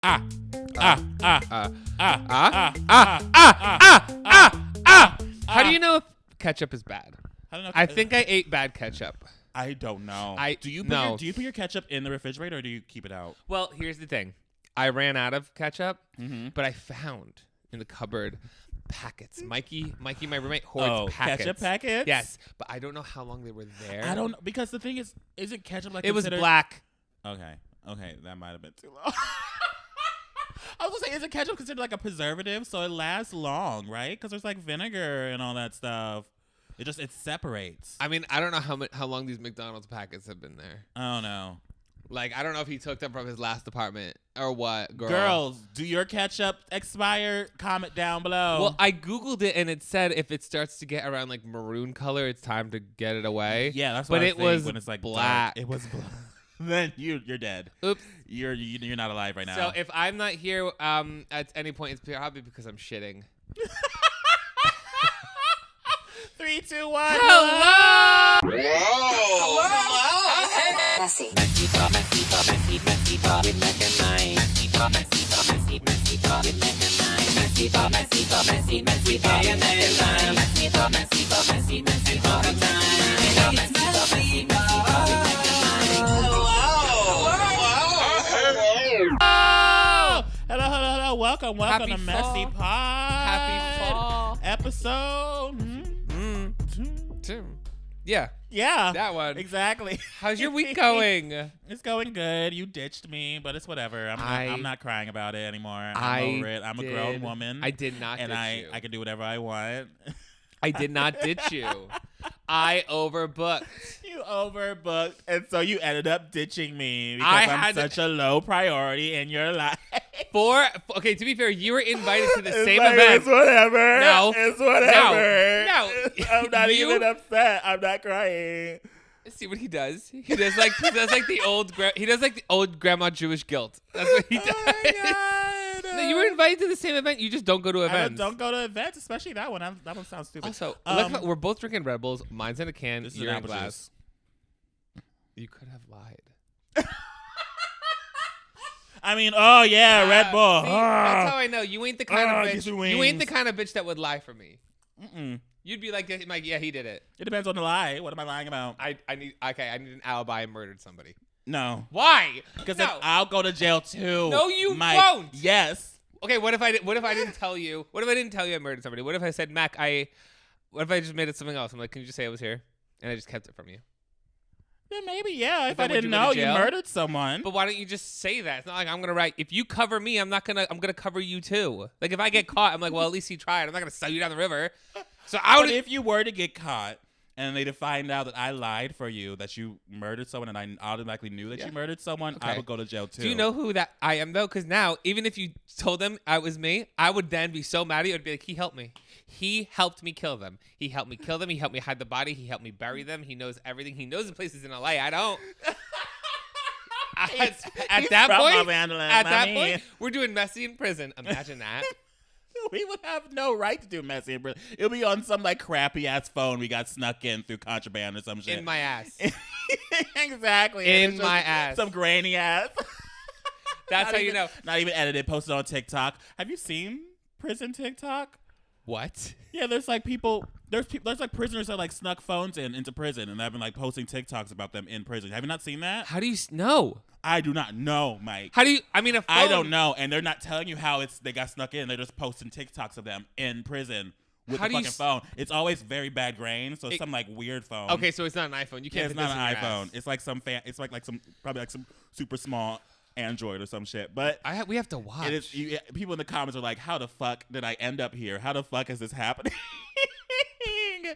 How do you know if ketchup is bad? I think I ate bad ketchup. I don't know. Do you put your ketchup in the refrigerator or do you keep it out? Well, here's the thing. I ran out of ketchup, but I found in the cupboard packets. Mikey, my roommate, hoards packets. Ketchup packets? Yes, but I don't know how long they were there. I don't know, because the thing is it ketchup like it was black. Okay, that might have been too long. I was gonna say, isn't ketchup considered like a preservative, so it lasts long, right? Because there's like vinegar and all that stuff. It separates. I mean, I don't know how long these McDonald's packets have been there. I don't know. Like, I don't know if he took them from his last apartment or what. Girls, do your ketchup expire? Comment down below. Well, I Googled it and it said if it starts to get around like maroon color, it's time to get it away. Yeah, that's what I think. Was when it's like black. Dark. It was black. Then you're dead. Oops. You're not alive right now. So if I'm not here at any point, it's probably because I'm shitting. 3, 2, 1. Hello. Messy. Hello. Welcome Happy to MessyPod. Happy fall. Episode 2. Yeah. Yeah. That one. Exactly. How's your week going? It's going good. You ditched me, but it's whatever. I'm not crying about it anymore. I'm over it. I'm a grown woman. I did not ditch you. I can do whatever I want. I did not ditch you. I overbooked. You overbooked, and so you ended up ditching me because I'm such a low priority in your life. Okay, to be fair, you were invited to the same event. It's whatever. No. It's whatever. No. I'm not even upset. I'm not crying. See what he does. He does like the old grandma Jewish guilt. That's what he does. Oh my God. No, you were invited to the same event. You just don't go to events. I don't go to events, especially that one. That one sounds stupid. Also, we're both drinking Red Bulls. Mine's in a can. This is You're an in a apple glass. juice. You could have lied. I mean, oh yeah, Red Bull. See, that's how I know you ain't the kind of bitch. get your You ain't the wings. kind of bitch that would lie for me. Mm-mm. You'd be like, yeah, he did it. It depends on the lie. What am I lying about? I need an alibi. I murdered somebody. No. Why? Because no. I'll go to jail too. No, you won't. Yes. Okay, what if I didn't tell you? What if I didn't tell you I murdered somebody? What if I said, Mac, what if I just made it something else? I'm like, can you just say I was here? And I just kept it from you. Then maybe, yeah. If I Then would didn't you go know to you jail? murdered someone. But why don't you just say that? It's not like I'm gonna write. If you cover me, I'm gonna cover you too. Like if I get caught, I'm like, well, at least he tried. I'm not gonna sell you down the river. So But if you were to get caught and they to find out that I lied for you, that you murdered someone, and I automatically knew that you murdered someone, I Okay. would go to jail too. Do you know who that I am though? Because now, even if you told them I was me, I would then be so mad at you. I'd be like, he helped me. He helped me kill them. He helped me kill them. He helped me hide the body. He helped me bury them. He knows everything. He knows the places in LA. I don't. At that point, we're doing Messy in prison. Imagine that. We would have no right to do Messy in prison. It'll be on some like crappy ass phone we got snuck in through contraband or some shit. In my ass. Exactly. In my ass. Some grainy ass. That's how you know. Not even edited, posted on TikTok. Have you seen prison TikTok? What? Yeah, there's like people. There's like prisoners that like snuck phones into prison, and they've been like posting TikToks about them in prison. Have you not seen that? How do you know? I do not know, Mike. How do you? I mean, a phone. I don't know, and they're not telling you how they got snuck in. They're just posting TikToks of them in prison with the fucking phone. It's always very bad grain, so it's some like weird phone. Okay, so it's not an iPhone. You can't. It's not an iPhone. It's like some it's like some probably like some super small Android or some shit. But we have to watch. it is, people in the comments are like, "How the fuck did I end up here? How the fuck is this happening?"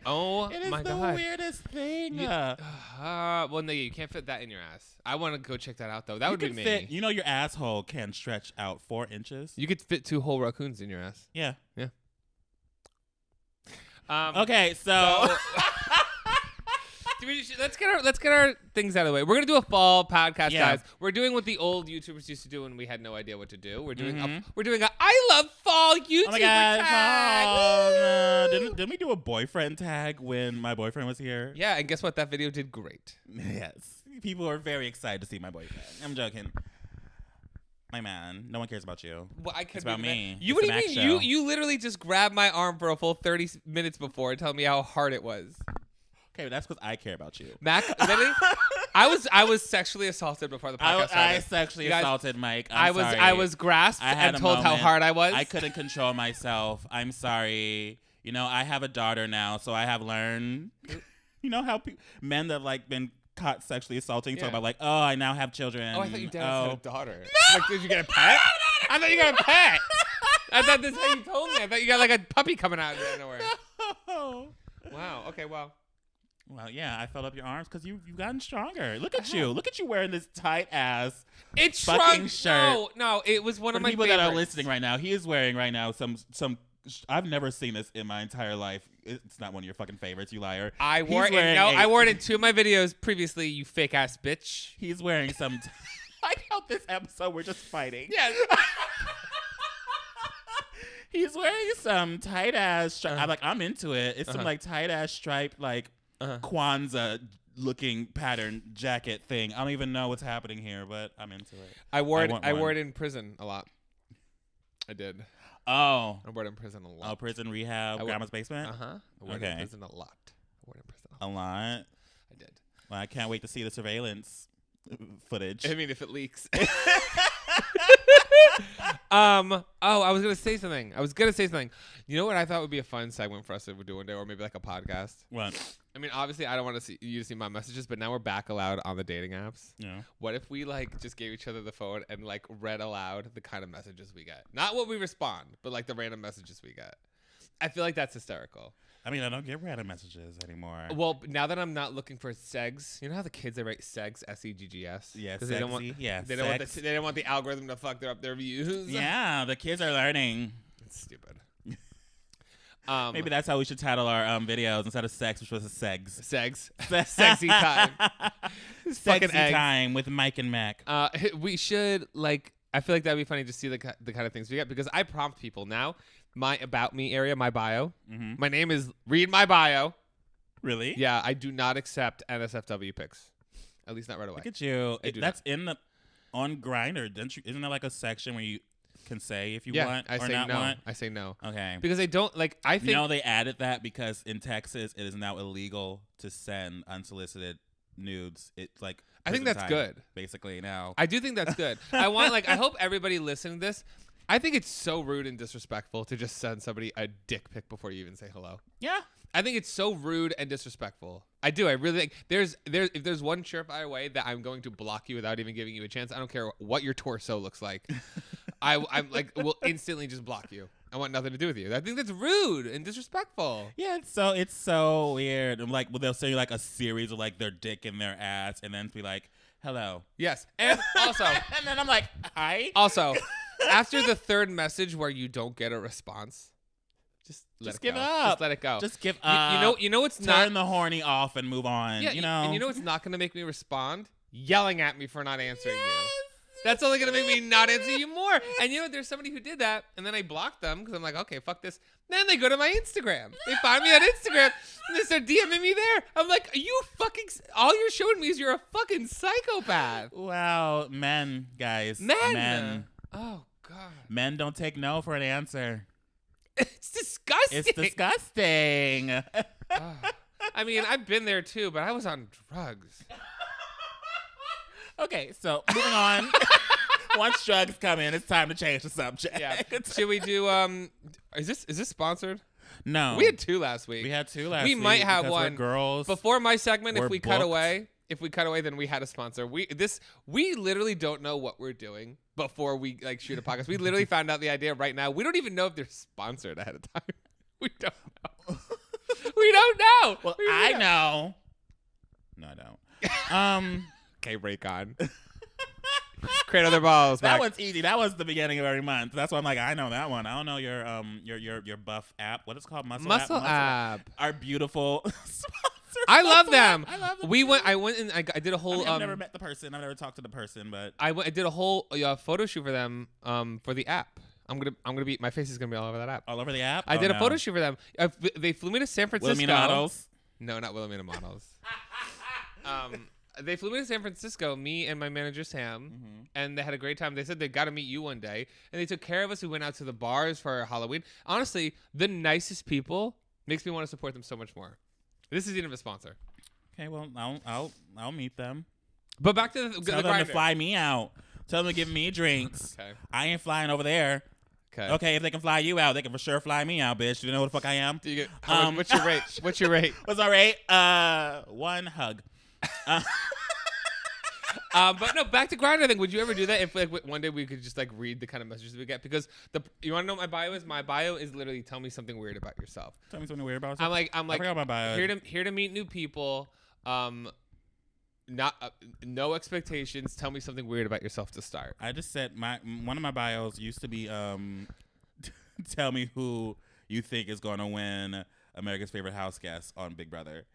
Oh it is my the God! Weirdest thing. Well, no, you can't fit that in your ass. I want to go check that out though. That would be me. You know, your asshole can stretch out 4 inches. You could fit 2 whole raccoons in your ass. Yeah. Okay, so let's get our things out of the way. We're gonna do a fall podcast, guys. We're doing what the old YouTubers used to do when we had no idea what to do. We're doing a I love fall YouTuber tag. Didn't we do a boyfriend tag when my boyfriend was here? Yeah, and guess what? That video did great. Yes, people are very excited to see my boyfriend. I'm joking. My man, no one cares about you. Well, I could it's about me. You it's what do you mean? You literally just grabbed my arm for a full 30 minutes before and telling me how hard it was. Okay, but that's because I care about you. Mac, really? I was sexually assaulted before the podcast started. I sexually assaulted Mike. Sorry. I was grasped and told how hard I was. I couldn't control myself. I'm sorry. You know, I have a daughter now, so I have learned. You know how men that like been caught sexually assaulting talk about like, oh, I now have children. Oh, I thought you had a daughter. No! Like, did you get a pet? I thought you got a pet. I thought this is how you told me. I thought you got like a puppy coming out of nowhere. No. Wow. Okay. Wow. Well, yeah, I felt up your arms because you've gotten stronger. Look at you. Look at you wearing this tight ass fucking shirt. No, it was one of my people favorites. that are listening right now. He is wearing right now some. I've never seen this in my entire life. It's not one of your fucking favorites, you liar. I wore it in 2 of my videos previously. You fake ass bitch. He's wearing some. I doubt this episode we're just fighting. Yes. He's wearing some tight ass. I'm into it. It's some like tight ass striped like Kwanzaa looking pattern jacket thing. I don't even know what's happening here, but I'm into it. I wore it in prison a lot. I did. Oh. I wore it in prison a lot. Oh, prison rehab, grandma's basement? I wore it in prison a lot. A lot? I did. Well, I can't wait to see the surveillance footage. I mean, if it leaks. I was going to say something. You know what I thought would be a fun segment for us to do one day, or maybe like a podcast? What? I mean, obviously, I don't want you to see my messages, but now we're back allowed on the dating apps. Yeah. What if we like just gave each other the phone and like read aloud the kind of messages we get? Not what we respond, but like the random messages we get. I feel like that's hysterical. I mean, I don't get random messages anymore. Well, now that I'm not looking for segs, you know how the kids they write segs, S-E-G-G-S? Yeah, they don't want they don't want the algorithm to fuck up their views. Yeah, the kids are learning. It's stupid. Maybe that's how we should title our videos instead of sex, which was a segs. Segs. Sexy time. Sexy time with Mike and Mac. We should like. I feel like that'd be funny to see the kind of things we get because I prompt people now. My about me area, my bio. Mm-hmm. My name is read my bio. Really? Yeah, I do not accept NSFW pics. At least not right away. Look at you. That's on Grindr. Isn't there like a section where you can say if you want or not want? I say no. Okay. Because I don't like. I think they added that because in Texas it is now illegal to send unsolicited nudes. It's like I think that's good. Basically now. I do think that's good. I hope everybody listening to this. I think it's so rude and disrespectful to just send somebody a dick pic before you even say hello. Yeah. I think it's so rude and disrespectful. I do. I really think if there's one surefire way that I'm going to block you without even giving you a chance, I don't care what your torso looks like. I'm like will instantly just block you. I want nothing to do with you. I think that's rude and disrespectful. Yeah, it's so weird. I'm like, they'll say like a series of like their dick and their ass, and then be like, hello. Yes, and also, and then I'm like, hi. Also, after the third message where you don't get a response, just give up. Just let it go. Just give up. You know it's Turn not. Turn the horny off and move on. Yeah, and you know it's not going to make me respond? Yelling at me for not answering you. That's only going to make me not answer you more. And you know, there's somebody who did that, and then I blocked them because I'm like, okay, fuck this. Then they go to my Instagram. They find me on Instagram, and they start DMing me there. I'm like, you fucking... All you're showing me is you're a fucking psychopath. Wow. Men, guys. Men. Oh, God. Men don't take no for an answer. It's disgusting. It's disgusting. I mean, I've been there too, but I was on drugs. Okay, so moving on. Once drugs come in, it's time to change the subject. Yeah. Should we do is this sponsored? No. We had 2 last week. We might have one. We're girls. Before my segment, if we booked. cut away, then we had a sponsor. We literally don't know what we're doing before we like shoot a podcast. We literally found out the idea right now. We don't even know if they're sponsored ahead of time. We don't know. We don't know. Well, I know. No, I don't. Okay, Raycon. Create other balls. That one's easy. That was the beginning of every month. That's why I'm like, I know that one. I don't know your buff app. What is it called? Muscle app. Our beautiful sponsor. I love them. I love them. I went and I did a whole. I've never met the person. I've never talked to the person, but I did a whole photo shoot for them for the app. I'm gonna be my face is gonna be all over that app. All over the app. I did a photo shoot for them. They flew me to San Francisco. Wilhelmina Models. No, not Wilhelmina Models. they flew me to San Francisco, me and my manager Sam, and they had a great time. They said they got to meet you one day, and they took care of us. We went out to the bars for Halloween. Honestly, the nicest people makes me want to support them so much more. This isn't even a sponsor. Okay, well, I'll meet them. But back to the Tell them grinder. to fly me out. Tell them to give me drinks. Okay. I ain't flying over there. Okay, if they can fly you out, they can for sure fly me out, bitch. Do you know what the fuck I am? Do you get, what's your rate? What's your rate? What's our rate? One hug. But no, back to Grindr thing. Would you ever do that if like one day we could just like read the kind of messages we get? Because you want to know what my bio is? My bio is literally tell me something weird about yourself. Tell me something weird about yourself. I'm like I forgot my bio. here to meet new people. Not no expectations. Tell me something weird about yourself to start. I just said one of my bios used to be tell me who you think is going to win America's Favorite House Guest on Big Brother.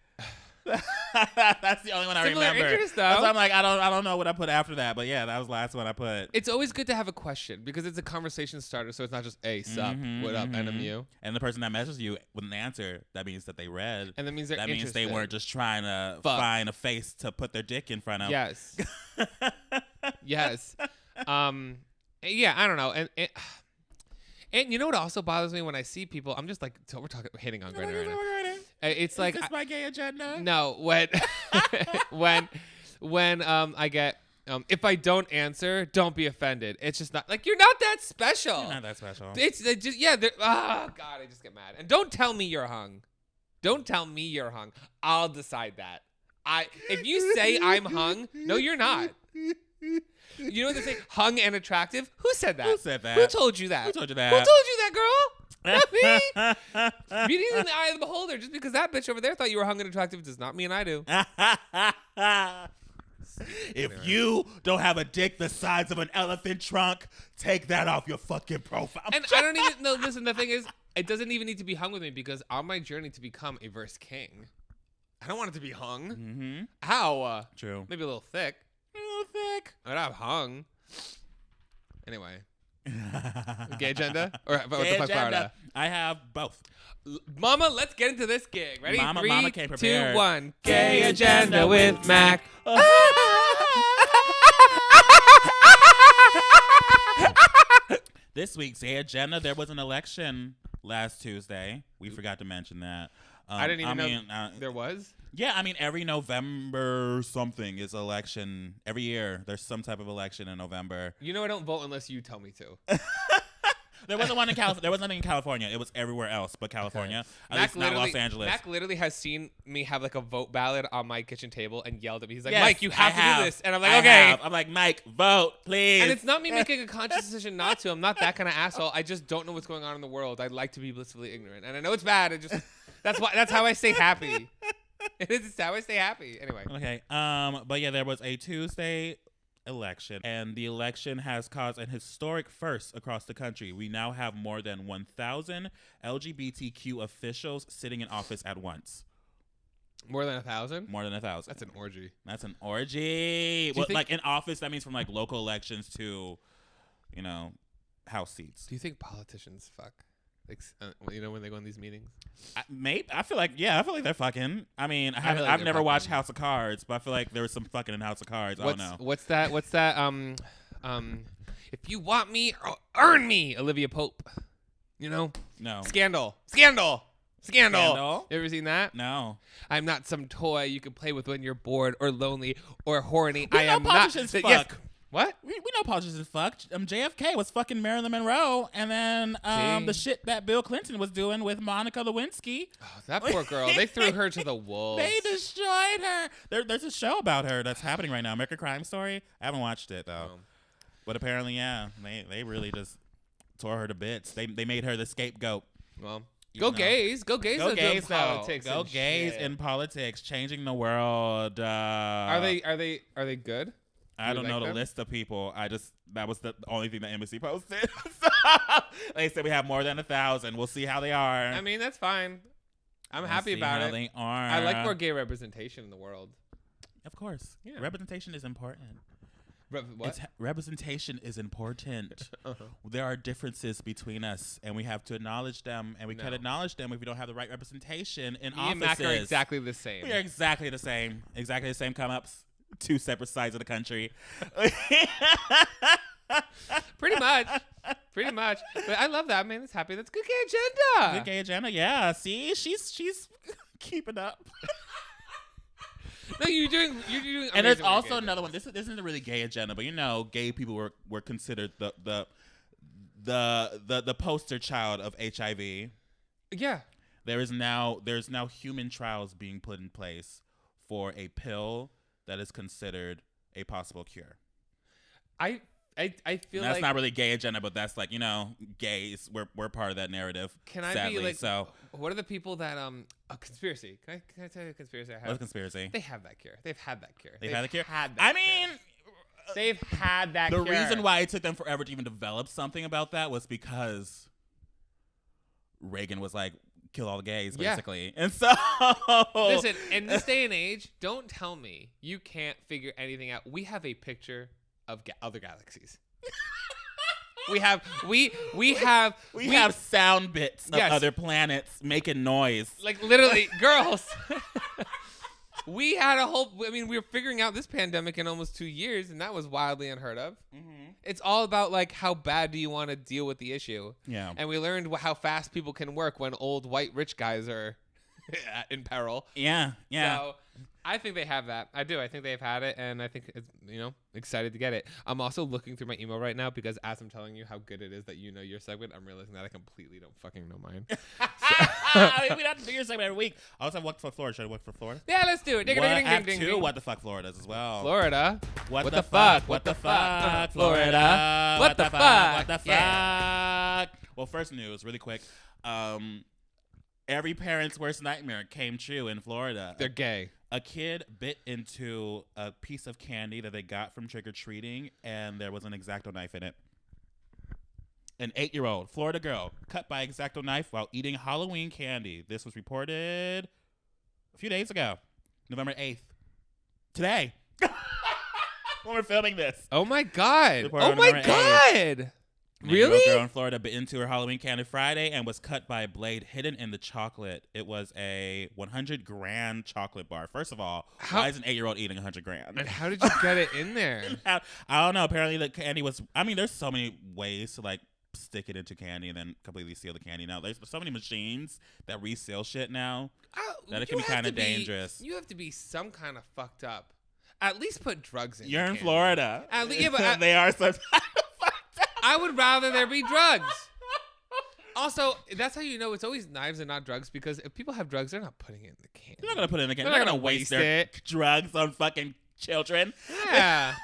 That's the only one I remember. Interest, though. That's why I'm like, I don't know what I put after that, but yeah, that was the last one I put. It's always good to have a question because it's a conversation starter, so it's not just hey, sup, what up, NMU. And the person that messages you with an answer, that means that they read. And that means they're that interested. means they weren't just trying to find a face to put their dick in front of. Yes. Yes. Yeah, I don't know. And you know what also bothers me when I see people? I'm just like, we're hitting on Grindr right now. It's like, is this my gay agenda? No, when I get if I don't answer, don't be offended. It's just not like you're not that special. You're not that special. It's just oh god, I just get mad. And don't tell me you're hung. Don't tell me you're hung. I'll decide that. If you say I'm hung, no, you're not. You know what they say? Hung and attractive? Who said that? Who said that? Who told you that? Who told you that? Who told you that, girl? Not me. Beauty is in the eye of the beholder. Just because that bitch over there thought you were hung and attractive does not mean I do. If you don't have a dick the size of an elephant trunk, take that off your fucking profile. And I don't even know. Listen, the thing is, it doesn't even need to be hung with me because on my journey to become a verse king, I don't want it to be hung. Mm-hmm. How? True. Maybe a little thick. But I'm hung. Anyway. Gay agenda? Or Gay agenda. I have both. Mama, let's get into this gig. Ready? Mama 3, came 2, prepared. 1. Gay agenda with Mac. This week's Gay Agenda, there was an election last Tuesday. We forgot to mention that. I didn't even know there was. Yeah, I mean, every November something is election. Every year, there's some type of election in November. You know I don't vote unless you tell me to. There wasn't one in California. There wasn't in California. It was everywhere else but California. Okay. At least not Los Angeles. Mac literally has seen me have like a vote ballot on my kitchen table and yelled at me. He's like, yes, Mike, you have to do this. And I'm like, okay. I'm like, Mike, vote, please. And it's not me making a conscious decision not to. I'm not that kind of asshole. I just don't know what's going on in the world. I like to be blissfully ignorant. And I know it's bad. It just that's how I stay happy. It's how I stay happy. Anyway. Okay. But yeah, there was a Tuesday election, and the election has caused an historic first across the country. We now have more than 1,000 LGBTQ officials sitting in office at once. More than 1,000? More than 1,000. That's an orgy. That's an orgy. Well, like in office, that means from like local elections to, house seats. Do you think politicians fuck? Like, when they go in these meetings? I feel like they're fucking. I mean, I've never watched House of Cards, but I feel like there was some fucking in House of Cards. I don't know. What's that? If you want me, earn me, Olivia Pope. No. Scandal. You ever seen that? No. I'm not some toy you can play with when you're bored or lonely or horny. I am not. Fuck. Yes. What? We know politicians fucked. JFK was fucking Marilyn Monroe, and then the shit that Bill Clinton was doing with Monica Lewinsky. Oh, that poor girl. They threw her to the wolves. They destroyed her. There's a show about her that's happening right now, American Crime Story. I haven't watched it though, but apparently, yeah, they really just tore her to bits. They made her the scapegoat. Well. Go gays in politics. Go gays in politics, changing the world. Are they good? I don't know the list of people. That was the only thing that embassy posted. So, they said we have more than 1,000. We'll see how they are. I mean, that's fine. I'm happy about it. They are. I like more gay representation in the world. Of course. Yeah. Representation is important. What? Representation is important. There are differences between us, and we have to acknowledge them, and we can't acknowledge them if we don't have the right representation in offices. Me and Mac are exactly the same. We are exactly the same. Exactly the same come-ups. two separate sides of the country. Pretty much. But I love that. Man, it's happy. That's good gay agenda. Good gay agenda. Yeah. See, she's keeping up. No, you're doing. And there's also another one. This isn't a really gay agenda, but gay people were considered the poster child of HIV. Yeah. There's now human trials being put in place for a pill that is considered a possible cure. I feel that's like not really gay agenda, but that's like gays. We're part of that narrative. Can I sadly, be like? So what are the people that a conspiracy? Can I tell you a conspiracy I have? What's a conspiracy? They have that cure. They've had that cure. They've had the cure. I mean, they've had that. The cure. reason why it took them forever to even develop something about that was because Reagan was like, kill all the gays, basically. Yeah. And so listen, in this day and age, don't tell me you can't figure anything out. We have a picture of other galaxies. we have sound bits of other planets making noise. Like literally, girls. We had a whole. I mean, we were figuring out this pandemic in almost 2 years, and that was wildly unheard of. Mm-hmm. It's all about like how bad do you want to deal with the issue? Yeah. And we learned how fast people can work when old white rich guys are in peril. Yeah. Yeah. So I think they have that. I do. I think they've had it, and I think it's excited to get it. I'm also looking through my email right now because as I'm telling you how good it is that you know your segment, I'm realizing that I completely don't fucking know mine. I mean, we don't have to do your segment every week. I also have What the Fuck Florida. Should I work for Florida? Yeah, let's do it. Ding, ding, ding, ding, ding. What the Fuck Florida's as well. Florida. What the fuck? What the fuck? Florida. What the fuck? What the fuck? Yeah. Well, first news, really quick. Every parent's worst nightmare came true in Florida. They're gay. A kid bit into a piece of candy that they got from trick-or-treating, and there was an X-Acto knife in it. An 8-year-old Florida girl cut by X-Acto knife while eating Halloween candy. This was reported a few days ago, November 8th. Today. When we're filming this. Oh, my God. Reported Oh, my God. Really? A girl in Florida bit into her Halloween candy Friday and was cut by a blade hidden in the chocolate. It was a 100-gram chocolate bar. First of all, why is an 8-year-old eating 100 grams? And how did you get it in there? I don't know. Apparently, the candy was. I mean, there's so many ways to like stick it into candy and then completely seal the candy. Now, there's so many machines that reseal shit now that it can be kind of dangerous. You have to be some kind of fucked up. At least put drugs in. You're in candy. Florida. But they are so. I would rather there be drugs. Also, that's how you know it's always knives and not drugs, because if people have drugs, they're not putting it in the candy. They're not going to put it in the candy. They're not not going to waste their it. drugs on fucking children. Yeah.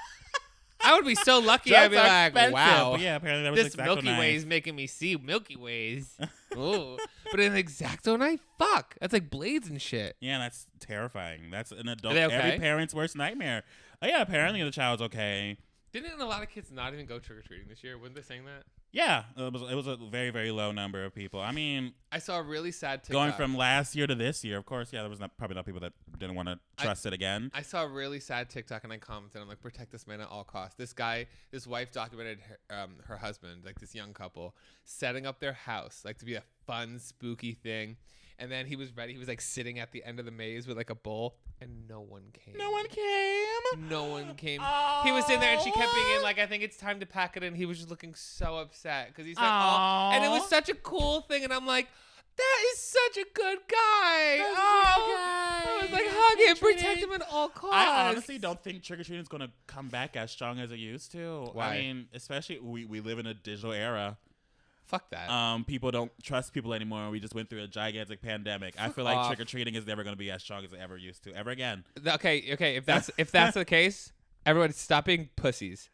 I would be so lucky. Drugs I'd be are like, expensive. wow. But yeah, apparently there was this an X-Acto Milky knife. Way is making me see Milky Ways. Ooh. But an X-Acto knife? Fuck. That's like blades and shit. Yeah, that's terrifying. That's an adult. Are they okay? Every parent's worst nightmare. Oh, yeah, apparently the child's okay. Didn't a lot of kids not even go trick-or-treating this year? Weren't they saying that? Yeah, it was a very, very low number of people. I mean, I saw a really sad TikTok. Going from last year to this year, of course, yeah, there was probably not people that didn't want to trust it again. I saw a really sad TikTok and I commented, I'm like, protect this man at all costs. This wife documented her husband, like this young couple, setting up their house, like to be a fun, spooky thing. And then he was ready. He was like sitting at the end of the maze with like a bowl, and no one came. No one came. No one came. Oh. He was sitting there, and she kept being in like, I think it's time to pack it in. He was just looking so upset because he's like, oh, and it was such a cool thing, and I'm like, that is such a good guy. I was like, hug him, protect him at all costs. I honestly don't think trick-or-treating is going to come back as strong as it used to. Why? I mean, especially we live in a digital era. Fuck that. People don't trust people anymore. We just went through a gigantic pandemic. I feel like trick-or-treating is never going to be as strong as it ever used to, ever again. Okay. If that's the case, everyone stop being pussies.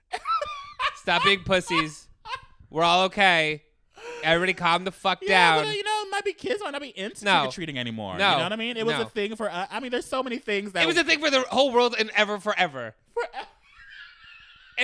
Stop being pussies. We're all okay. Everybody calm the fuck down. But, it might be kids might not be into trick-or-treating anymore. No. You know what I mean? It was a thing for I mean, there's so many things that... It was a thing for the whole world and forever.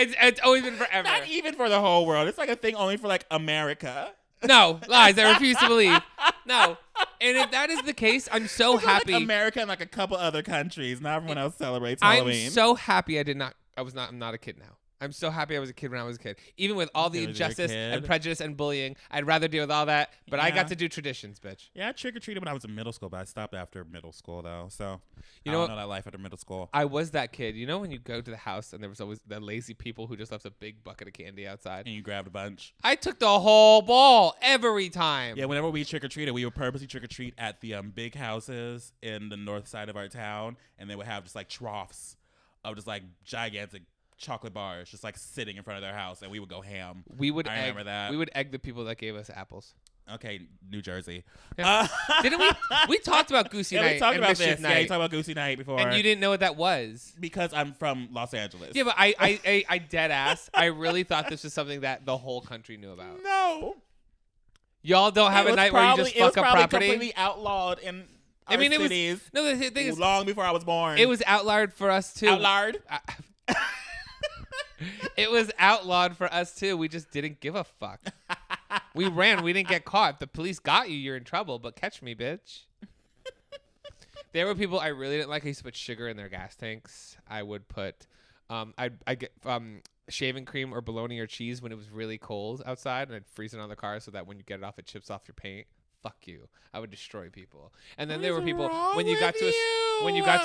It's always been forever. Not even for the whole world. It's like a thing only for like America. No, lies. I refuse to believe. No. And if that is the case, I'm so happy. Like America and like a couple other countries. Not everyone else celebrates Halloween. I'm so happy I'm not a kid now. I'm so happy I was a kid when I was a kid. Even with all the Because you're a injustice and kid. prejudice and bullying, I'd rather deal with all that. But I Yeah. got to do traditions, bitch. Yeah, I trick-or-treated when I was in middle school, but I stopped after middle school, though. So, You I know don't what? know that life after middle school. I was that kid. You know when you go to the house and there was always the lazy people who just left a big bucket of candy outside? And you grabbed a bunch. I took the whole ball every time. Yeah, whenever we trick-or-treated, we would purposely trick-or-treat at the big houses in the north side of our town, and they would have just, like, troughs of just, like, gigantic chocolate bars just, like, sitting in front of their house, and we would go ham. I remember that. We would egg the people that gave us apples. Okay, New Jersey. Yeah. Didn't we? We talked about Goosey Yeah, Night. we talked and about Mischief this. Night, Yeah, you talked about Goosey Night before. and you didn't know what that was. Because I'm from Los Angeles. Yeah, but I dead ass. I really thought this was something that the whole country knew about. No. Y'all don't have a night where you just fuck up property. It was probably completely outlawed in our cities. No, the thing is, long before I was born. it was outlawed for us too. outlawed. It was outlawed for us too. We just didn't give a fuck. We ran. We didn't get caught. If the police got you, you're in trouble. But catch me, bitch. There were people I really didn't like. I used to put sugar in their gas tanks. I would put, I get shaving cream or bologna or cheese when it was really cold outside, and I'd freeze it on the car so that when you get it off, it chips off your paint. Fuck you. I would destroy people. And then there were people when you got to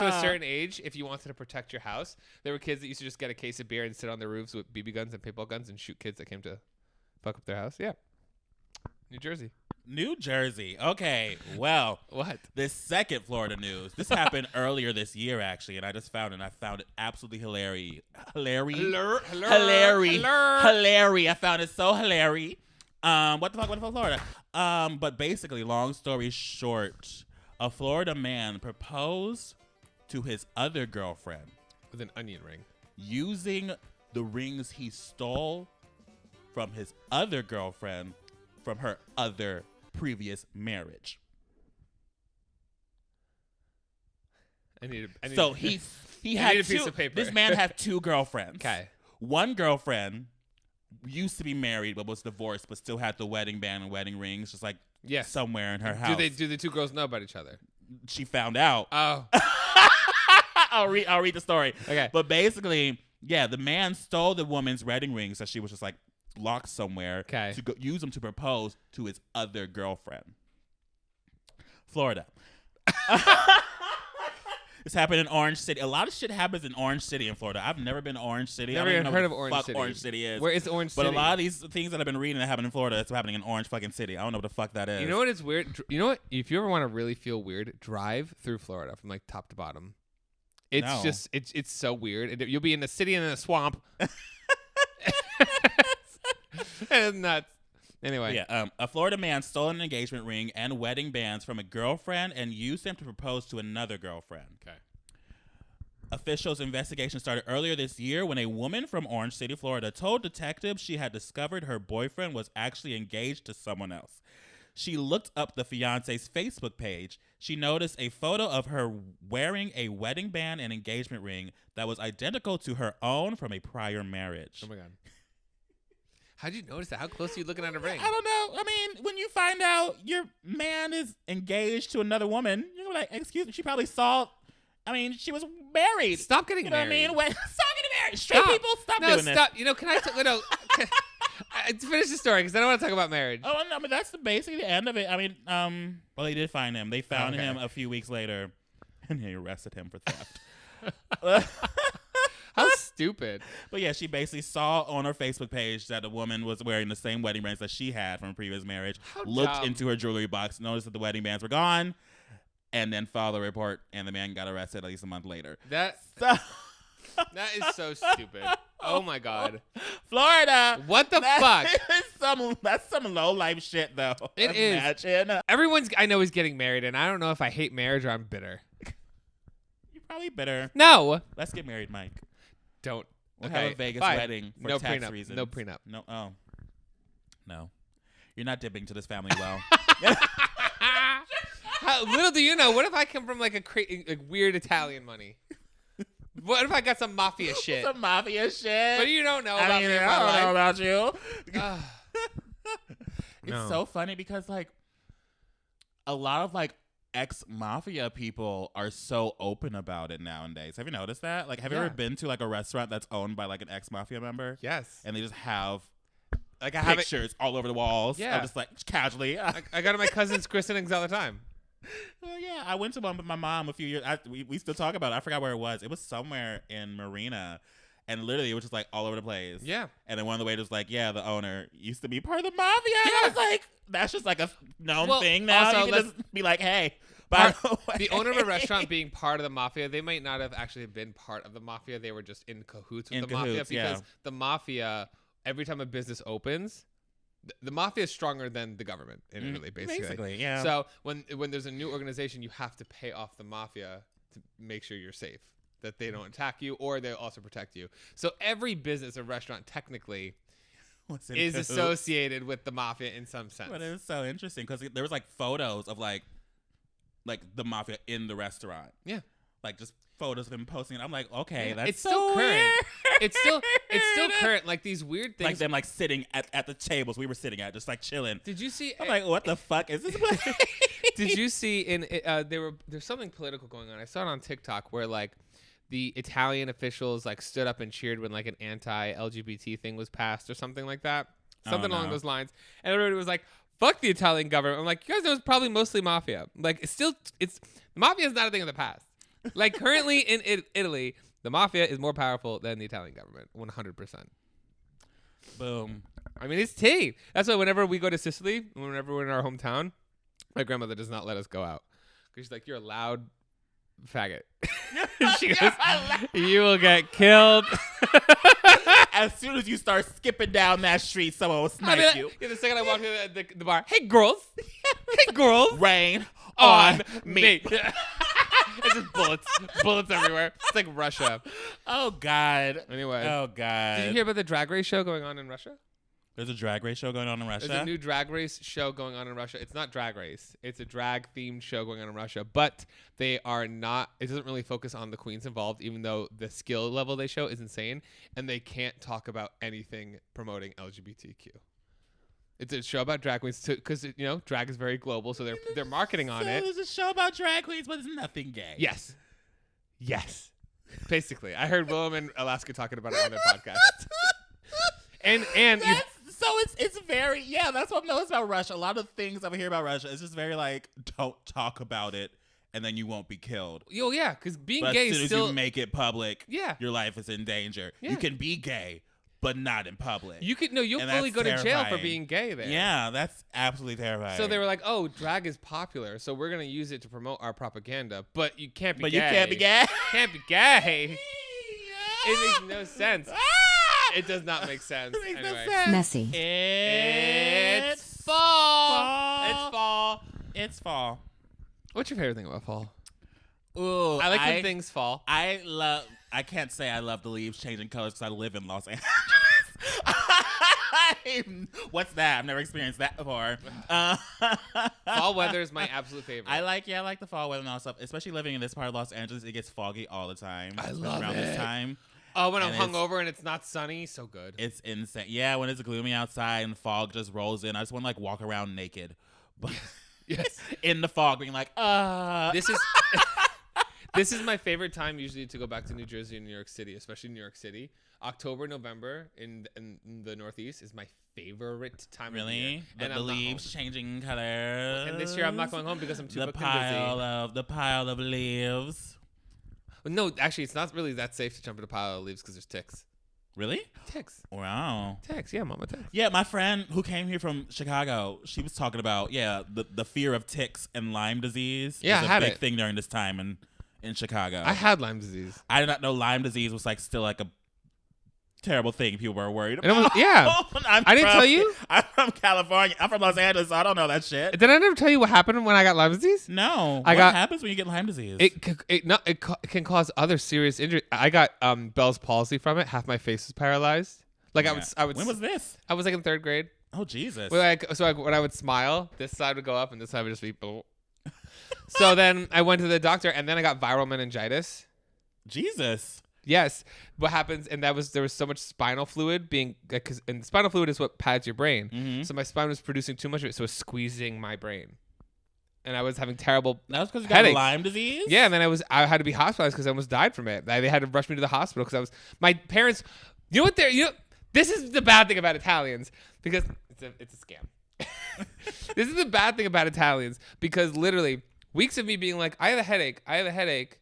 a certain age, if you wanted to protect your house, there were kids that used to just get a case of beer and sit on their roofs with BB guns and paintball guns and shoot kids that came to fuck up their house. Yeah. New Jersey. New Jersey. Okay. Well, What? this second Florida news. This happened earlier this year, actually, and I just found it. And I found it absolutely hilarious. Hilarious. I found it so hilarious. What the fuck, Florida? But basically, long story short, a Florida man proposed to his other girlfriend With an onion ring. using the rings he stole from his other girlfriend from her other previous marriage. So he had need a piece two. of paper. This man had two girlfriends. Okay. One girlfriend used to be married but was divorced, but still had the wedding band and wedding rings, just like Yes. somewhere in her house. Do the two girls know about each other? She found out. Oh. I'll read the story. Okay. But basically, yeah, the man stole the woman's wedding rings that she was just like locked somewhere Okay. to use them to propose to his other girlfriend. Florida. This happened in Orange City. A lot of shit happens in Orange City in Florida. I've never been to Orange City. Never I don't even even heard know of what the Orange fuck City. Orange City is. Where is Orange City? But a lot of these things that I've been reading that happen in Florida, it's happening in Orange fucking City. I don't know what the fuck that is. You know what is weird? You know what? If you ever want to really feel weird, drive through Florida from like top to bottom. It's No. just it's so weird. You'll be in the city and in a swamp. It's nuts. Anyway. Yeah, a Florida man stole an engagement ring and wedding bands from a girlfriend and used them to propose to another girlfriend. Okay. Officials' investigation started earlier this year when a woman from Orange City, Florida, told detectives she had discovered her boyfriend was actually engaged to someone else. She looked up the fiance's Facebook page. She noticed a photo of her wearing a wedding band and engagement ring that was identical to her own from a prior marriage. Oh my god. How'd you notice that? How close are you looking at a ring? I don't know. I mean, when you find out your man is engaged to another woman, you're like, excuse me, she probably saw. I mean, she was married. Stop getting You know married. what I mean? Stop getting married. Straight people, stop no, doing stop. this. You know, can I finish the story because I don't want to talk about marriage. Oh, no, but that's basically the end of it. I mean, well, they did find him. They found Okay. him a few weeks later, and they arrested him for theft. How stupid. But yeah, she basically saw on her Facebook page that a woman was wearing the same wedding bands that she had from a previous marriage, How looked dumb. into her jewelry box, noticed that the wedding bands were gone, and then filed a report, and the man got arrested at least a month later. That So, that is so stupid. Oh my god. Florida. What the fuck? That's some low life shit, though. It is. Imagine. Everyone's I know is getting married, and I don't know if I hate marriage or I'm bitter. You're probably bitter. No. Let's get married, Mike. Don't. We'll Okay, have a Vegas fine. wedding for No tax prenup. reasons. No prenup. No. Oh. No. You're not dipping to this family well. How little do you know? What if I come from like like weird Italian money? What if I got some mafia shit? Some mafia shit. But you don't know about me in my I don't know life. about you. Ugh. It's No. so funny because like a lot of like ex-mafia people are so open about it nowadays. Have you noticed that? Like, have you ever been to like a restaurant that's owned by like an ex-mafia member? Yes. And they just have Like I have pictures all over the walls. Yeah. Just like casually. I go to my cousin's christenings all the time. Well, yeah, I went to one with my mom a few years. We still talk about it. I forgot where it was. It was somewhere in Marina. And literally, it was just like all over the place. Yeah. And then one of the waiters was like, yeah, the owner used to be part of the mafia. And I was like, that's just like a known thing now. Also, you can just be like, hey, the owner of a restaurant being part of the mafia, they might not have actually been part of the mafia. They were just in cahoots with the mafia because the mafia, every time a business opens, the mafia is stronger than the government in Italy, basically. Yeah. So when there's a new organization, you have to pay off the mafia to make sure you're safe, that they don't attack you or they also protect you. So every business or restaurant technically is associated with the mafia in some sense. But it was so interesting because there was like photos of like the mafia in the restaurant. Yeah. Like just photos of them posting it. I'm like, okay, yeah, that's it's so still current. weird. It's still current. Like these weird things. Like them like sitting at the tables we were sitting at, just like chilling. Did you see? I'm like, what the fuck is this place? Did you see there's something political going on. I saw it on TikTok where like the Italian officials like stood up and cheered when like an anti-LGBT thing was passed or something like that. Something along those lines. And everybody was like, fuck the Italian government. I'm like, you guys know it's probably mostly mafia. Like it's mafia is not a thing of the past. Like currently in Italy, the mafia is more powerful than the Italian government. 100%. Boom. I mean, it's tea. That's why whenever we go to Sicily, whenever we're in our hometown, my grandmother does not let us go out. Because she's like, you're a loud faggot. She goes, you will get killed. As soon as you start skipping down that street, someone will snipe you. Yeah, the second I walk into the bar, hey girls, rain on me. It's just bullets everywhere. It's like Russia. Oh God. Anyway. Oh God. Did you hear about the drag race show going on in Russia? There's a drag race show going on in Russia? There's a new drag race show going on in Russia. It's not drag race. It's a drag themed show going on in Russia, but they are not, it doesn't really focus on the queens involved, even though the skill level they show is insane. And they can't talk about anything promoting LGBTQ. It's a show about drag queens because, you know, drag is very global. So they're marketing on it. There's a show about drag queens, but it's nothing gay. Yes. Basically. I heard Willem and Alaska talking about it on their podcast. And it's very, that's what I've noticed about Russia. A lot of things I hear about Russia, it's just very like, don't talk about it and then you won't be killed. Oh yeah, because being but gay as soon is still, as you make it public, yeah, your life is in danger. Yeah. You can be gay, but not in public. You'll fully go to jail for being gay there. Yeah, that's absolutely terrifying. So they were like, oh, drag is popular, so we're going to use it to promote our propaganda, but you can't be gay. But you can't be gay. Can't be gay. It makes no sense. It does not make sense. It makes anyway. no sense. Messy. It's fall. It's fall. What's your favorite thing about fall? Ooh, I like when things fall. I can't say I love the leaves changing colors because I live in Los Angeles. What's that? I've never experienced that before. Fall weather is my absolute favorite. I like the fall weather and all stuff. Especially living in this part of Los Angeles, it gets foggy all the time. I love around it. this time. Oh, when I'm hungover and it's not sunny, so good. It's insane. Yeah, when it's gloomy outside and fog just rolls in, I just want to like walk around naked, but yes, in the fog, being like, This is my favorite time usually to go back to New Jersey and New York City, especially New York City. October, November in the Northeast is my favorite time of year. And the leaves changing colors. And this year I'm not going home because I'm too booked and busy. The pile of leaves. No, actually, it's not really that safe to jump in a pile of leaves because there's ticks. Really? Ticks. Wow. Ticks, yeah, mama ticks. Yeah, my friend who came here from Chicago, she was talking about, the fear of ticks and Lyme disease. Yeah, is I had a big it. thing during this time in Chicago. I had Lyme disease. I did not know Lyme disease was like still like a terrible thing people were worried about. I didn't tell you? I'm from California. I'm from Los Angeles, so I don't know that shit. Did I never tell you what happened when I got Lyme disease? No. What happens when you get Lyme disease? It can cause other serious injury. I got Bell's palsy from it. Half my face was paralyzed. Like I would. When was this? I was like in 3rd grade. Oh Jesus. When I would smile, this side would go up and this side would just be. So then I went to the doctor and then I got viral meningitis. Jesus. Yes. What happens? And there was so much spinal fluid and spinal fluid is what pads your brain. Mm-hmm. So my spine was producing too much of it, so it was squeezing my brain. and I was having terrible That was because you got headaches. Lyme disease? Yeah, and then I had to be hospitalized because I almost died from it. They had to rush me to the hospital because my parents. You know what? This is the bad thing about Italians because it's a scam. This is the bad thing about Italians because literally weeks of me being like, I have a headache.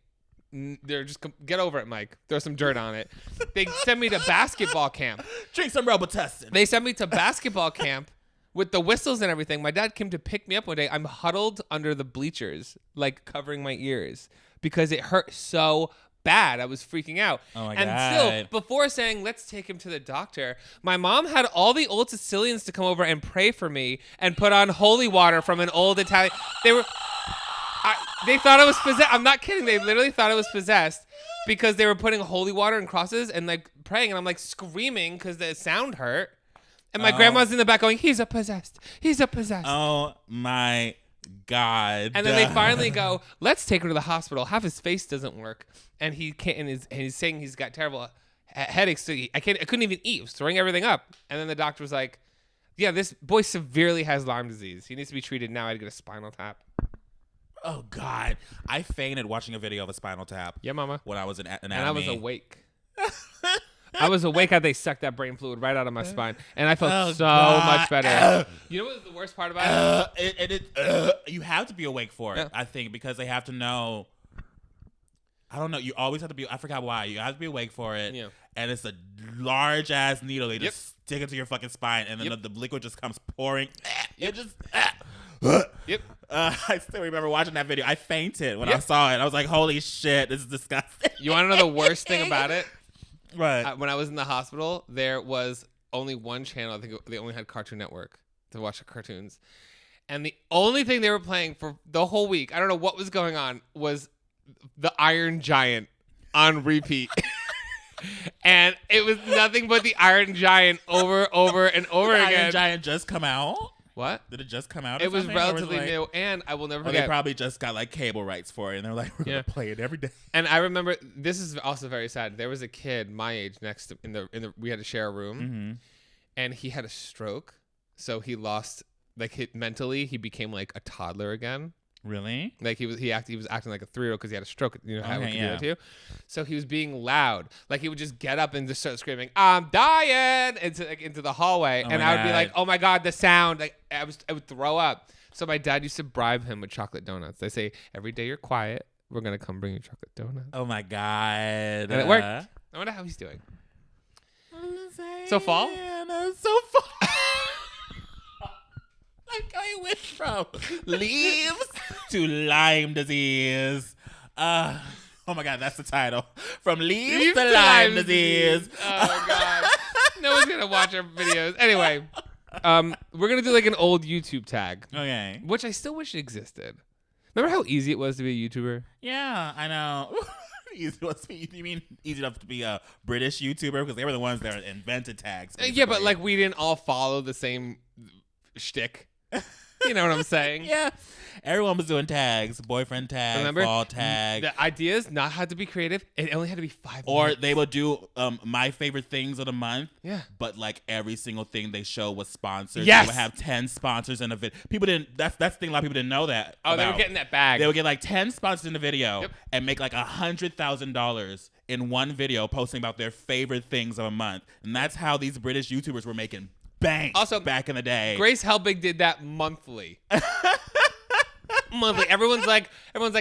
They're just get over it, Mike. Throw some dirt on it. They send me to basketball camp. Drink some Robitussin. They sent me to basketball camp with the whistles and everything. My dad came to pick me up one day. I'm huddled under the bleachers, like covering my ears because it hurt so bad. I was freaking out. Oh my and God. still, before saying, let's take him to the doctor, my mom had all the old Sicilians to come over and pray for me and put on holy water from an old Italian. They thought I was possessed. I'm not kidding. They literally thought I was possessed because they were putting holy water in crosses and like praying. And I'm like screaming because the sound hurt. And my grandma's in the back going, he's a possessed. He's a possessed. Oh my God. And then they finally go, let's take him to the hospital. Half his face doesn't work. And he can't, and he's saying he's got terrible headaches. So I couldn't even eat. I was throwing everything up. And then the doctor was like, yeah, this boy severely has Lyme disease. He needs to be treated now. I had to get a spinal tap. Oh God. I fainted watching a video of a spinal tap. Yeah, mama. When I was in anatomy. And I was awake. I was awake how they sucked that brain fluid right out of my spine. And I felt much better. You know what was the worst part about it? You have to be awake for it, I think, because they have to know. I don't know. You always have to be. I forgot why. You have to be awake for it. Yeah. And it's a large ass needle. They just stick it to your fucking spine, and then the liquid just comes pouring. It just. Yep. I still remember watching that video. I fainted when I saw it. I was like, "Holy shit, this is disgusting." You want to know the worst thing about it? Right. When I was in the hospital, there was only one channel. I think they only had Cartoon Network to watch the cartoons, and the only thing they were playing for the whole week, I don't know what was going on, was the Iron Giant on repeat. And it was nothing but the Iron Giant over and over again. Iron Giant just come out? What? Did it just come out? It was relatively new, and I will never forget. They probably just got like cable rights for it, and they're like, we're gonna play it every day. And I remember this is also very sad. There was a kid my age next to in the we had to share a room, and he had a stroke, so he lost mentally. He became like a toddler again. Really? Like he was acting like a 3-year-old because he had a stroke. You know how we can do that too. So he was being loud. Like he would just get up and just start screaming, "I'm dying!" into the hallway, and I would be like, "Oh my God, the sound!" Like I would throw up. So my dad used to bribe him with chocolate donuts. They say, "Every day you're quiet, we're gonna come bring you chocolate donuts." Oh my God! And it worked. I wonder how he's doing. So fall? So fall. Like I went from leaves to Lyme disease. Oh my God, that's the title. From leaves to Lyme disease. Oh God. No one's gonna watch our videos. Anyway, we're gonna do like an old YouTube tag. Okay. Which I still wish existed. Remember how easy it was to be a YouTuber? Yeah, I know. You mean easy enough to be a British YouTuber? Because they were the ones that invented tags. Basically. Yeah, but like we didn't all follow the same shtick. You know what I'm saying? Yeah. Everyone was doing tags. Boyfriend tag, remember? fall tag. The ideas not had to be creative. It only had to be 5 minutes. Or they would do my favorite things of the month. Yeah. But like every single thing they show was sponsored. Yes. They would have 10 sponsors in a video. People didn't. That's the thing. A lot of people didn't know that. Oh, they were getting that bag. They would get like 10 sponsors in the video and make like $100,000 in one video posting about their favorite things of a month. And that's how these British YouTubers were making bank also, back in the day. Grace Helbig did that monthly. Monthly. Everyone's like,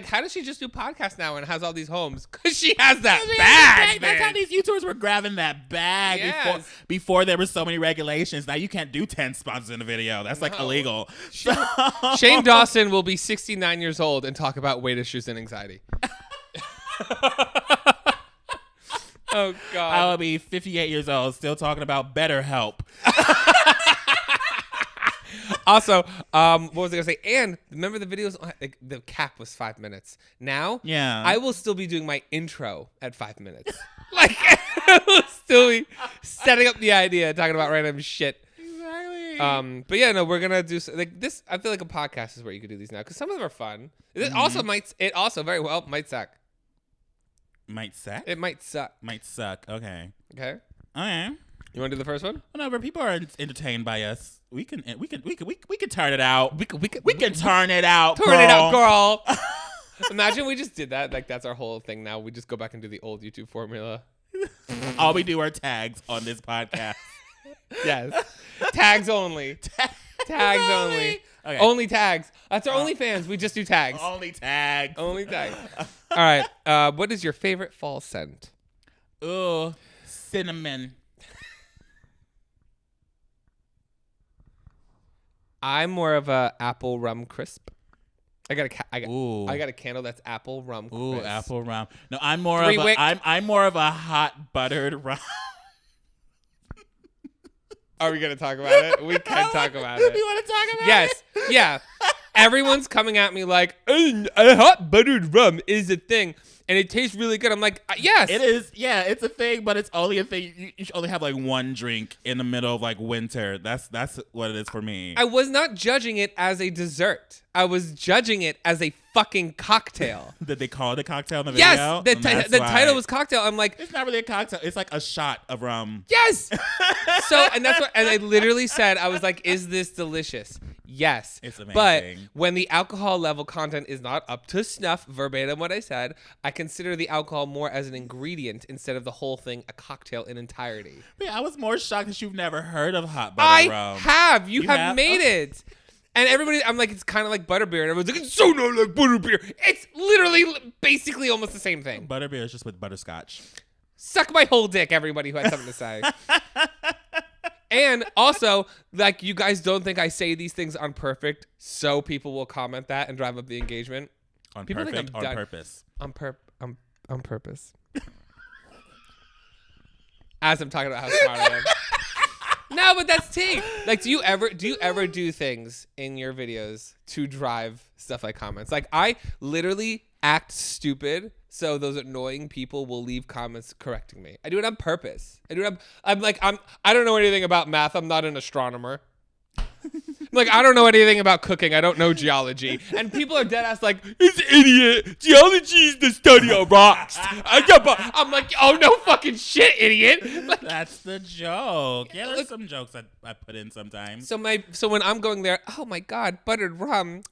how does she just do podcasts now and has all these homes? Because she has that bag. That's how these YouTubers were grabbing that bag before there were so many regulations. Now you can't do 10 sponsors in a video. That's like illegal. Shane Dawson will be 69 years old and talk about weight issues and anxiety. Oh God! I will be 58 years old, still talking about BetterHelp. Also, what was I gonna say? And remember the videos? Like, the cap was 5 minutes. Now, I will still be doing my intro at 5 minutes. Like, I will still be setting up the idea, talking about random shit. Exactly. But yeah, no, we're gonna do like this. I feel like a podcast is where you could do these now because some of them are fun. It also very well might suck. Might suck? It might suck. Might suck. Okay. Okay. Okay. You want to do the first one? Whenever people are entertained by us, we can turn turn it out. We can turn it out. Turn it out, girl. Imagine we just did that. Like that's our whole thing now. We just go back and do the old YouTube formula. All we do are tags on this podcast. Yes. Tags only. Tags only. Okay. Only tags. That's our OnlyFans. We just do tags. Only tags. Only tags. All right. What is your favorite fall scent? Ooh, cinnamon. I'm more of a apple rum crisp. I got a candle that's apple rum crisp. Ooh, apple rum. No, I'm more of a hot buttered rum. Are we gonna talk about it? We can talk about it. You want to talk about it? Yes. Yeah. Everyone's coming at me like, a hot buttered rum is a thing, and it tastes really good. I'm like, yes. It is. Yeah, it's a thing, but it's only a thing. You should only have like one drink in the middle of like winter. That's what it is for me. I was not judging it as a dessert. I was judging it as a fucking cocktail. Did they call it a cocktail in the video? Yes, the title was cocktail. I'm like, it's not really a cocktail. It's like a shot of rum. Yes. And I literally said, I was like, is this delicious? Yes. It's amazing. But when the alcohol level content is not up to snuff, verbatim what I said, I consider the alcohol more as an ingredient instead of the whole thing a cocktail in entirety. Yeah, I was more shocked that you've never heard of hot butter rum. I have. You have made it. And everybody, I'm like, it's kind of like butterbeer. And everyone's like, it's so not like butterbeer. It's literally basically almost the same thing. Butterbeer is just with butterscotch. Suck my whole dick, everybody who has something to say. And also, like, you guys don't think I say these things on perfect, so people will comment that and drive up the engagement. On people perfect, think I'm on done. purpose. On purpose. As I'm talking about how smart I am. No, but that's tea. Like, do you ever do things in your videos to drive stuff like comments? Like, I literally act stupid so those annoying people will leave comments correcting me. I do it on purpose. I don't know anything about math. I'm not an astronomer. Like, I don't know anything about cooking. I don't know geology. And people are dead ass like, it's an idiot. Geology is the study of rocks. I'm like, oh, no fucking shit, idiot. Like, that's the joke. Yeah, there's some jokes I put in sometimes. So when I'm going there, oh my God, buttered rum.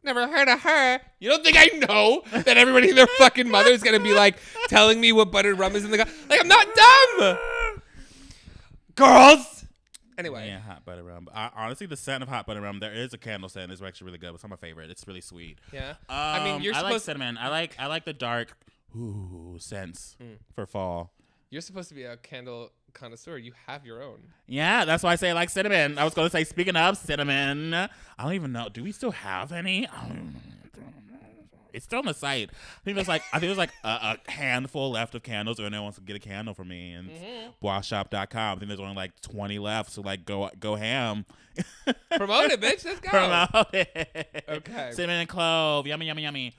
Never heard of her. You don't think I know that everybody and their fucking mother is going to be like telling me what buttered rum is in the like, I'm not dumb. Girls. Anyway. Yeah, hot butter rum. Honestly, the scent of hot butter rum, there is a candle scent. It's actually really good. It's my favorite. It's really sweet. Yeah. I mean, I like cinnamon. I like the dark scents for fall. You're supposed to be a candle connoisseur. You have your own. Yeah, that's why I say I like cinnamon. I was going to say, speaking of cinnamon, I don't even know. Do we still have any? It's still on the site. I think there's like a handful left of candles. If anyone wants to get a candle from me, and boisshop.com. I think there's only like 20 left. So like go ham. Promote it, bitch. Let's go. Promote it. Okay. Cinnamon and clove. Yummy, yummy, yummy.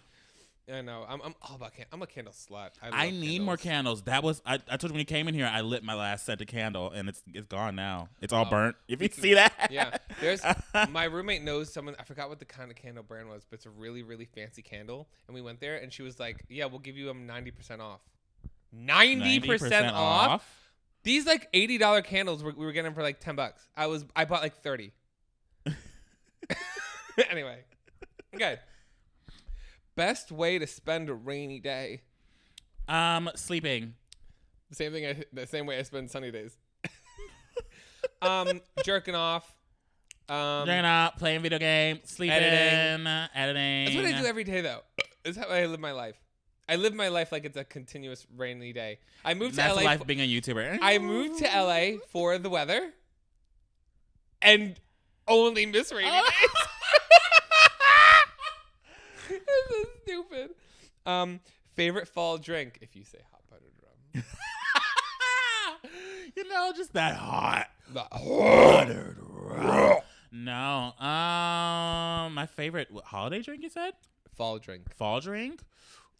I know. I'm all about candles. I'm a candle slut. I need more candles. I told you when you came in here, I lit my last scented candle, and it's gone now. It's all burnt. If you see that. Yeah. There's my roommate knows someone. I forgot what the kind of candle brand was, but it's a really, really fancy candle. And we went there, and she was like, "Yeah, we'll give you 90% off." 90% off. These like $80 candles we were getting for like $10. I bought like 30. Anyway, okay. Best way to spend a rainy day? Sleeping. The same way I spend sunny days. Jerking off. Playing video games, sleeping, editing. That's what I do every day, though. That's how I live my life. I live my life like it's a continuous rainy day. I moved to LA. That's life being a YouTuber. I moved to LA for the weather, and only miss rainy days. This is stupid. Favorite fall drink? If you say hot buttered rum. Just that hot. Buttered rum. No. My favorite holiday drink, you said? Fall drink. Fall drink?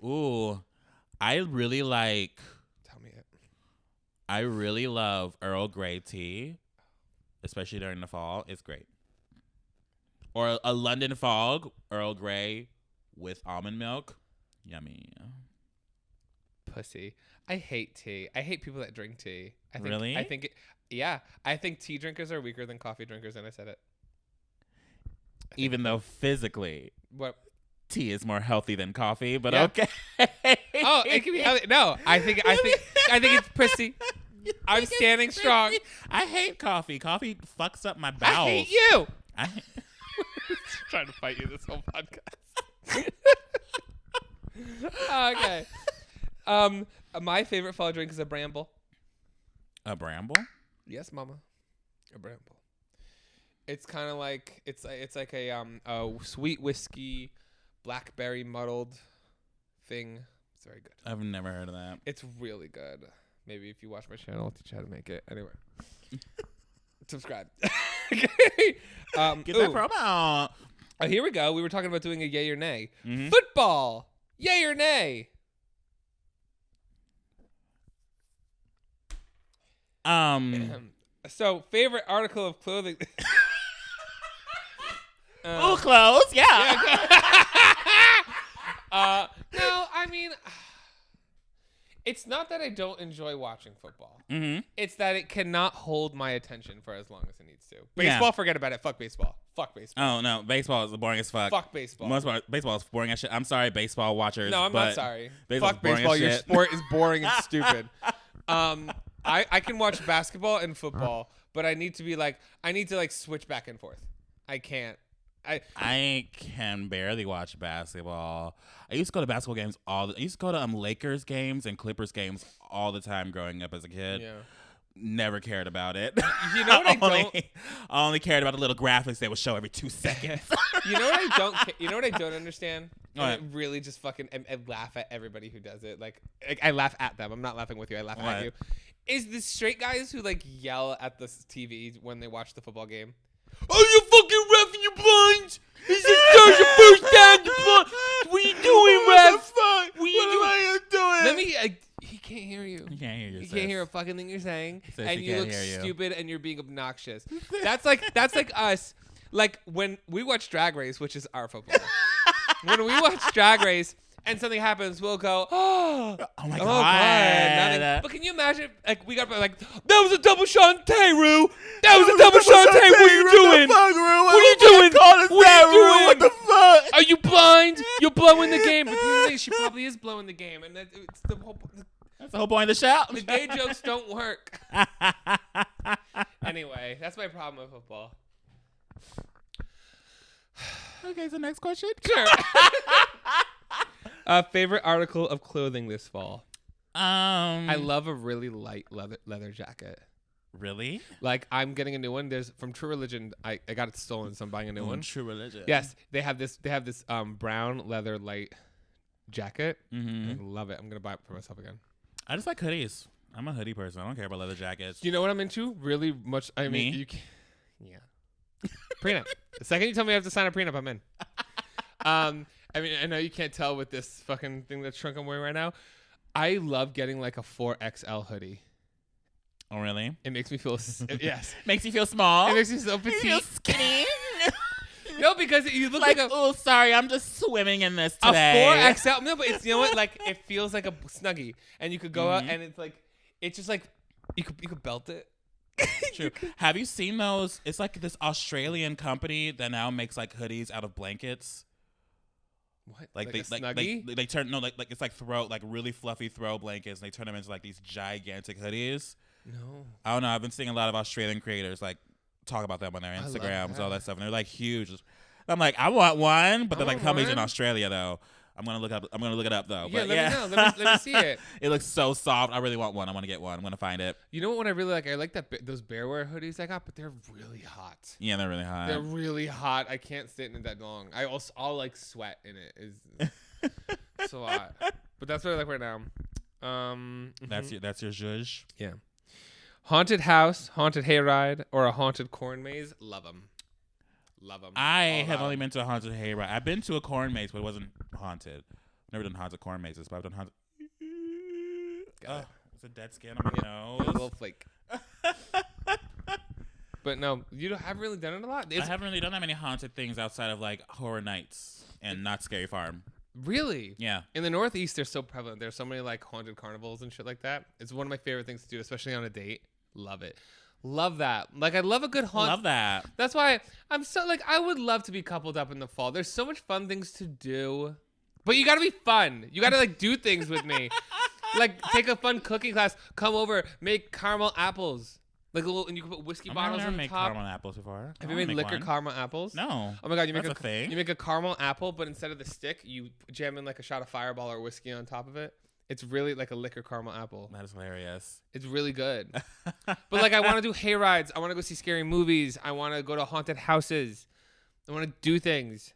Ooh. I really like. Tell me it. I really love Earl Grey tea, especially during the fall. It's great. Or a London Fog, Earl Grey with almond milk. Yummy. Pussy. I hate tea. I hate people that drink tea. Really? I think tea drinkers are weaker than coffee drinkers, and I said it. Even though physically What? tea is more healthy than coffee, but Yeah. okay. Oh, it can be healthy. No, I think it's prissy. I'm standing strong. I hate coffee. Coffee fucks up my bowels. I hate you. I Trying to fight you this whole podcast. Okay. My favorite fall drink is a bramble. A bramble? Yes, mama. A bramble. It's kind of like it's like a sweet whiskey, blackberry muddled thing. It's very good. I've never heard of that. It's really good. Maybe if you watch my channel, I'll teach you how to make it. Anyway, subscribe. Okay. Get that promo. Here we go. We were talking about doing a yay or nay. Mm-hmm. Football. Yay or nay? So, favorite article of clothing. Ooh, clothes. Yeah. No, I mean, it's not that I don't enjoy watching football. Mm-hmm. It's that it cannot hold my attention for as long as it needs to. Baseball, forget about it. Fuck baseball. Fuck baseball. Oh, no. Baseball is boring as fuck. Fuck baseball. Baseball is boring as shit. I'm sorry, baseball watchers. No, I'm not sorry. Fuck boring baseball. as Your shit. sport is boring and stupid. I can watch basketball and football, but I need to switch back and forth. I can't. I can barely watch basketball. I used to go to basketball games I used to go to Lakers games and Clippers games all the time growing up as a kid. Yeah. Never cared about it. You know what I only cared about the little graphics they would show every 2 seconds. You know what I don't? You know what I don't understand? What? And I really just fucking I laugh at everybody who does it. Like I laugh at them. I'm not laughing with you. I laugh What? at you. Is the straight guys who like yell at the TV when they watch the football game? Oh, you fucking ref and you blind! Is it there's a first down? You blind? What are you doing, ref? What are you doing? Let me. He can't hear you. You can't hear you. You can't hear a fucking thing you're saying, Sis, and he you can't look hear you. stupid, and you're being obnoxious. That's like us. Like when we watch Drag Race, which is our football. When we watch Drag Race and something happens, we'll go, oh my God, God. nothing. But can you imagine? Like we got like that was a double Shantae, Rue. That was a double Shantae. What are you doing? What are you doing? What are you doing? What the fuck? Are you blind? You're blowing the game. But the thing is, she probably is blowing the game, and it's the whole. That's the whole point of the show. The gay jokes don't work. Anyway, that's my problem with football. Okay, so next question. Sure. Favorite article of clothing this fall? I love a really light leather jacket. Really? Like I'm getting a new one. There's from True Religion. I got it stolen, so I'm buying a new one. True Religion. Yes, they have this brown leather light jacket. Mm-hmm. I love it. I'm gonna buy it for myself again. I just like hoodies. I'm a hoodie person. I don't care about leather jackets. Do you know what I'm into? Really much. I mean, Me? you can, yeah. Prenup. The second you tell me I have to sign a prenup, I'm in. I mean, I know you can't tell with this fucking thing that's shrunk I'm wearing right now. I love getting like a 4XL hoodie. Oh, really? It makes me feel yes. Makes you feel small? It makes me so You feel petite. skinny? No, because you look like a oh, sorry, I'm just swimming in this today. A 4XL. No, but it's, you know what? Like it feels like a snuggie, and you could go out and it's just like you could belt it. True. Have you seen those? It's like this Australian company that now makes like hoodies out of blankets. What? Like a snuggie? they turn like it's like really fluffy throw blankets, and they turn them into like these gigantic hoodies. No. I don't know. I've been seeing a lot of Australian creators like talk about them on their Instagrams, all that stuff, and they're like huge. I'm like, I want one, but they're like companies in Australia though. I'm gonna look it up though. Yeah, but let me know. Let me see it. It looks so soft. I really want one. I want to get one. I'm gonna find it. You know what I really like? I like those bearwear hoodies I got, but they're really hot. Yeah, they're really hot. They're really hot. I can't sit in it that long. I'll like sweat in it. It's so hot. But that's what I like right now. That's your zhuzh. Yeah. Haunted house, haunted hayride, or a haunted corn maze. Love them. Love them. I have only been to a haunted hayride. I've been to a corn maze, but it wasn't haunted. Never done haunted corn mazes, but I've done haunted. It's a dead skin on my nose. A little flake. But no, you haven't really done it a lot. I haven't really done that many haunted things outside of like Horror Nights and Not Scary Farm. Really? Yeah. In the Northeast, they're so prevalent. There's so many like haunted carnivals and shit like that. It's one of my favorite things to do, especially on a date. Love it. Love that. Like, I love a good haunt. Love that. That's why I'm so, like, I would love to be coupled up in the fall. There's so much fun things to do. But you got to be fun. You got to, like, do things with me. Like, take a fun cooking class. Come over. Make caramel apples. Like, and you can put whiskey bottles on the top. I've never made caramel apples before. Have you made liquor caramel apples? No. Oh, my God. That's a thing. You make a caramel apple, but instead of the stick, you jam in, like, a shot of Fireball or whiskey on top of it. It's really like a liquor caramel apple. That is hilarious. It's really good. But, like, I want to do hay rides. I want to go see scary movies. I want to go to haunted houses. I want to do things.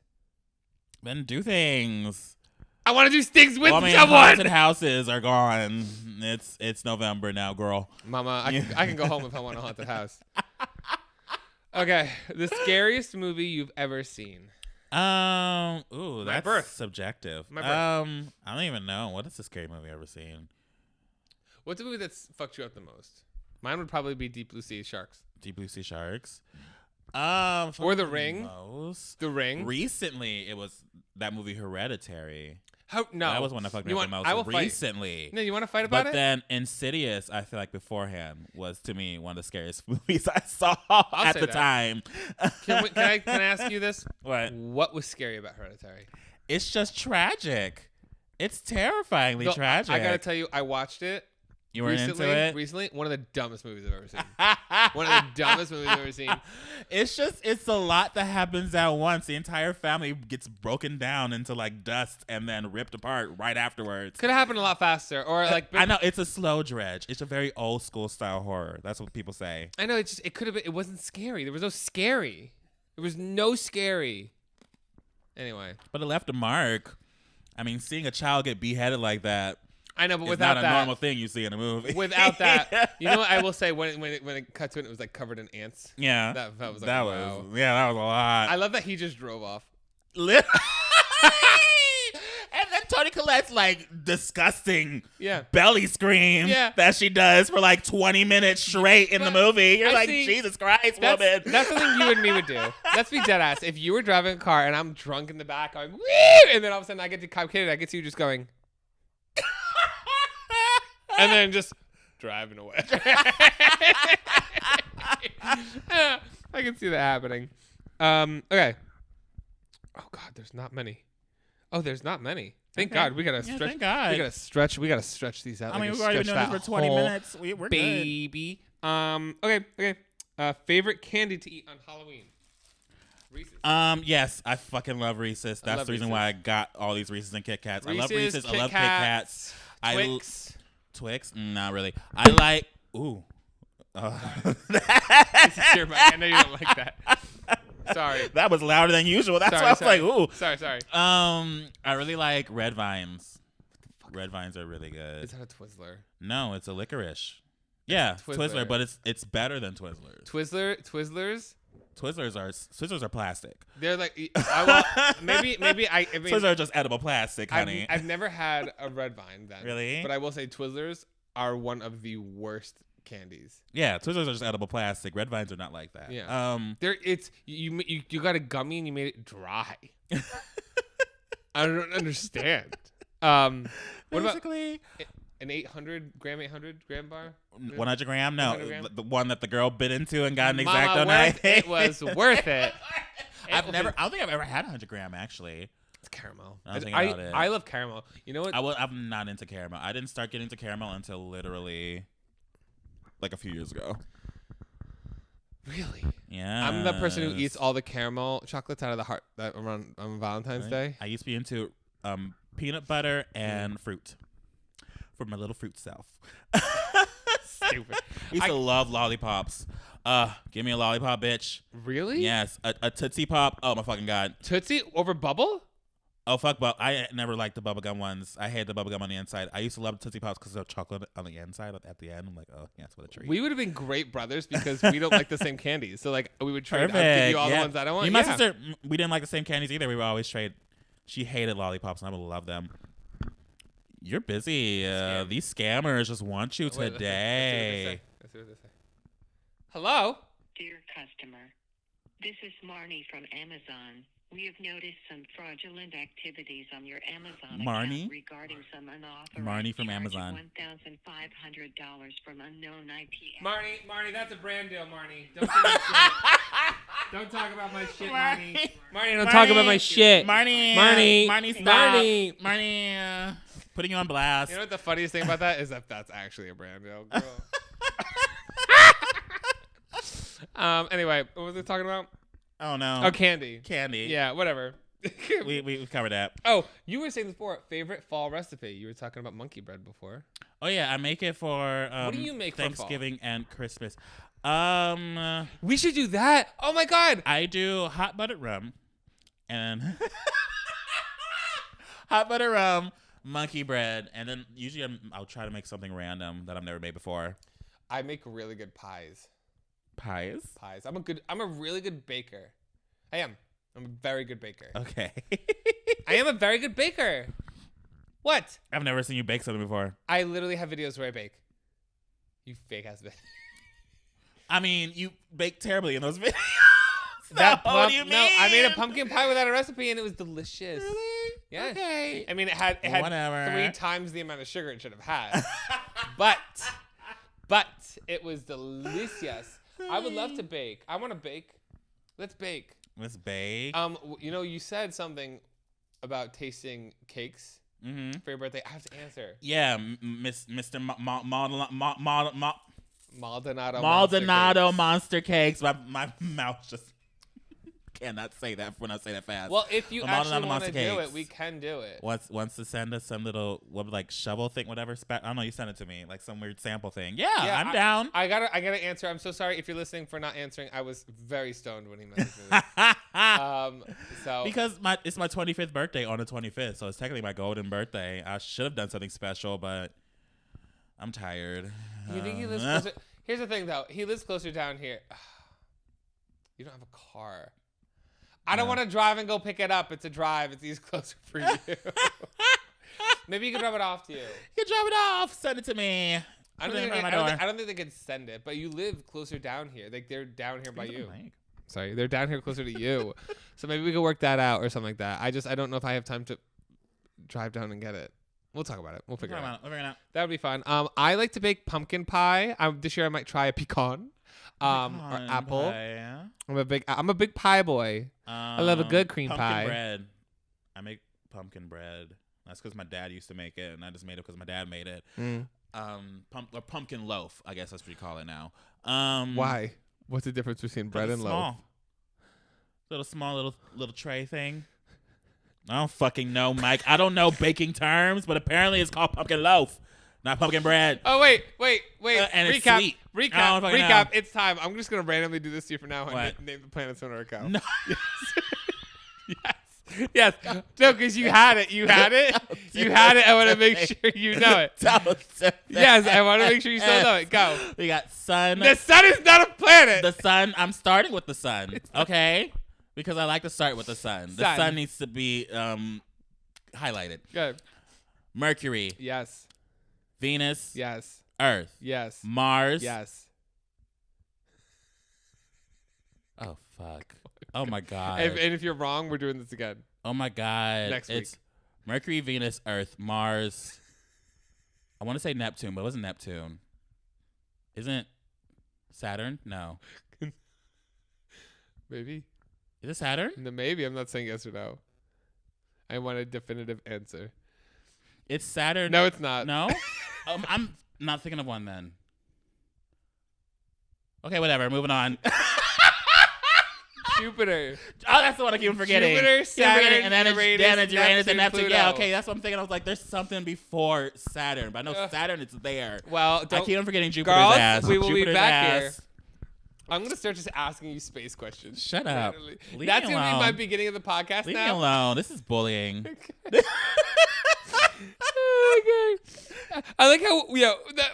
Then do things. I want to do things with someone. Haunted houses are gone. It's November now, girl. Mama, I can go home if I want a haunted house. Okay. The scariest movie you've ever seen. That's subjective. My birth. I don't even know. What is the scary movie I've ever seen? What's the movie that's fucked you up the most? Mine would probably be Deep Blue Sea Sharks. Deep Blue Sea Sharks. Or The Ring. Most. The Ring. Recently, it was that movie Hereditary. No. That was one that fucked me up the most. I will recently. No, you want to fight about it? But then Insidious, I feel like beforehand, was to me one of the scariest movies I saw at the time. Can I ask you this? What was scary about Hereditary? It's just tragic. It's terrifyingly tragic. I gotta tell you, I watched it. You were into it? Recently, one of the dumbest movies I've ever seen. One of the dumbest movies I've ever seen. It's a lot that happens at once. The entire family gets broken down into like dust and then ripped apart right afterwards. Could have happened a lot faster, or like. I know it's a slow dredge. It's a very old school style horror. That's what people say. I know it could have been. It wasn't scary. There was no scary. There was no scary. Anyway, but it left a mark. I mean, seeing a child get beheaded like that. I know, but without that, not a normal thing you see in a movie. Without that, you know what I will say when it cut to it was like covered in ants. Yeah, that was like, that wow. was that was a lot. I love that he just drove off. And then Toni Collette's like disgusting belly scream that she does for like 20 minutes straight in the movie. You're Jesus Christ, woman. That's something you and me would do. Let's be dead ass. If you were driving a car and I'm drunk in the back, I'm woo, and then all of a sudden I get to you just going. And then just driving away. I can see that happening. Okay. Oh God, there's not many. There's not many. Thank God. We gotta stretch. Thank God. We gotta stretch these out. I mean, we've already been doing this for 20 minutes. We're baby. Good. Okay. Favorite candy to eat on Halloween? Reese's. Yes, I fucking love Reese's. That's the reason why I got all these Reese's and Kit Kats. I love Reese's. I love Kit Kats. Twix? Not really. I like. Ooh. This is your mic. I know you don't like that. Sorry. That was louder than usual. That's why I was like, ooh. Sorry. I really like red vines. Red vines are really good. Is that a Twizzler? No, it's a licorice. Yeah, Twizzler, but it's better than Twizzlers. Twizzlers? Twizzlers are plastic. They're like maybe I mean, Twizzlers are just edible plastic, honey. I've never had a red vine then. Really? But I will say Twizzlers are one of the worst candies. Yeah, Twizzlers are just edible plastic. Red vines are not like that. Yeah. You got a gummy and you made it dry. I don't understand. What Basically, about an 800 gram bar? 100 gram? No, 100 gram? the one that the girl bit into and got an exacto knife. It was worth it. I don't think I've ever had 100 gram actually. It's caramel. I love caramel. You know what? I'm not into caramel. I didn't start getting into caramel until literally like a few years ago. Really? Yeah. I'm the person who eats all the caramel chocolates out of the heart around on Valentine's Day. I used to be into peanut butter and fruit. For my little fruit self. Stupid. I used to love lollipops. Give me a lollipop, bitch. Really? Yes. A Tootsie Pop. Oh, my fucking God. Tootsie over Bubble? Oh, fuck. I never liked the bubblegum ones. I hate the bubblegum on the inside. I used to love Tootsie Pops because of chocolate on the inside at the end. I'm like, oh, yes, what a treat. We would have been great brothers because we don't like the same candies. So, like, we would trade. I'd give you all the ones I don't want. My sister, we didn't like the same candies either. We would always trade. She hated lollipops, and I would love them. You're busy. These scammers just want you today. Let's see what they say. Hello? Dear customer, This is Marnie from Amazon. We have noticed some fraudulent activities on your Amazon Marnie? account regarding some unauthorized Marnie from charge Amazon. of $1,500 from unknown IP. Marnie, that's a brand deal, Marnie. Don't give me shit. Don't talk about my shit, Marnie. Marnie, don't talk about my shit. Marnie, stop. Marnie. Marnie, putting you on blast. You know what the funniest thing about that is that that's actually a brand deal, girl. Anyway, what was I talking about? Oh no. Oh, candy. Candy. Yeah, whatever. we covered that. Oh, you were saying before, favorite fall recipe. You were talking about monkey bread before. Oh yeah, I make it for What do you make for Thanksgiving and Christmas. We should do that. Oh my god. I do hot buttered rum and hot buttered rum, monkey bread, and then usually I'll try to make something random that I've never made before. I make really good pies. Pies? I'm a really good baker. I'm a very good baker. Okay. I am a very good baker. What? I've never seen you bake something before. I literally have videos where I bake. You fake ass bitch. I mean, you bake terribly in those videos. What do you mean? No, I made a pumpkin pie without a recipe and it was delicious. Really? Yeah. Okay. I mean, it had Whatever. 3 times the amount of sugar it should have had. but it was delicious. I would love to bake. I want to bake. Let's bake. Let's bake. You know, you said something about tasting cakes for your birthday. I have to answer. Yeah, Mr. Maldonado monster cakes. My mouth just cannot say that when I say that fast. Well, if you But actually Maldonado want to monster do cakes. it, we can do it. Wants to send us some little shovel thing, whatever. I don't know. You sent it to me, like some weird sample thing. Yeah, I'm down. I gotta answer. I'm so sorry if you're listening for not answering. I was very stoned when he messaged me. So because it's my 25th birthday on the 25th, so it's technically my golden birthday. I should have done something special, but I'm tired. You think he lives closer? Here's the thing, though. He lives closer down here. You don't have a car. I don't want to drive and go pick it up. It's a drive. It's easy closer for you. Maybe you can drop it off to you. You can drop it off. Send it to me. I don't think they could send it, but you live closer down here. Like they're down here by you. Sorry, they're down here closer to you. So maybe we could work that out or something like that. I don't know if I have time to drive down and get it. We'll talk about it. We'll figure it out. We'll figure it out. That would be fun. I like to bake pumpkin pie. This year I might try a pecan. Or apple. Pie. I'm a big pie boy. I love a good cream pumpkin pie. Bread. I make pumpkin bread. That's because my dad used to make it, and I just made it because my dad made it. Or pumpkin loaf, I guess that's what you call it now. Why? What's the difference between bread and loaf? Little tray thing. I don't fucking know, Mike. I don't know baking terms, but apparently it's called pumpkin loaf, not pumpkin bread. Oh wait. And it's recap. sweet. Recap. It's time. I'm just gonna randomly do this to you for now and name the planets on our account. No. Yes. No, because you had it. You had it. I want to make sure you know it. Yes, I want to make sure you still know it. Go. We got sun. The sun is not a planet. The sun. I'm starting with the sun. Okay. Because I like to start with the sun. The sun needs to be highlighted. Good. Mercury. Yes. Venus. Yes. Earth. Yes. Mars. Yes. Oh, fuck. Oh, my God. And if you're wrong, we're doing this again. Oh, my God. Next week. It's Mercury, Venus, Earth, Mars. I want to say Neptune, but it wasn't Neptune. Isn't Saturn? No. Maybe. Is it Saturn? No, maybe. I'm not saying yes or no. I want a definitive answer. It's Saturn. No, it's not. No? I'm not thinking of one then. Okay, whatever. Moving on. Jupiter. Oh, that's the one I keep forgetting. Jupiter, Saturn, and then Uranus, and Neptune. Pluto. Yeah, okay, that's what I'm thinking. I was like, there's something before Saturn, but I know Saturn is there. Well, I keep on forgetting Jupiter's girls, ass. we will Jupiter's be back ass. here. I'm going to start just asking you space questions. Shut up. Leave That's me going to be alone. my beginning of the podcast Leave now. me alone. This is bullying. Okay. I like how,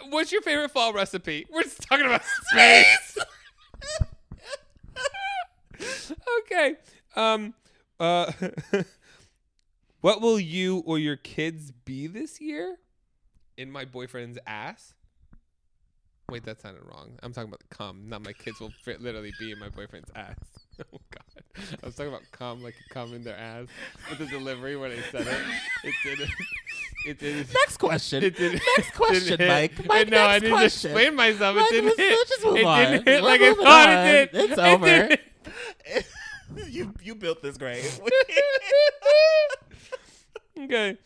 what's your favorite fall recipe? We're just talking about space. Okay. What will you or your kids be this year? In my boyfriend's ass? Wait, that sounded wrong. I'm talking about the cum. Not my kids will literally be in my boyfriend's ass. Oh God! I was talking about cum, like cum in their ass, with the delivery when they said it. It didn't. It didn't. Next question. It didn't. Next question, didn't hit. Mike. No, I next need to question. explain myself. Mike, It didn't hit. let's just move It on. didn't hit We're like I moving thought on. it did. It's It over. didn't. you built this grave. Okay.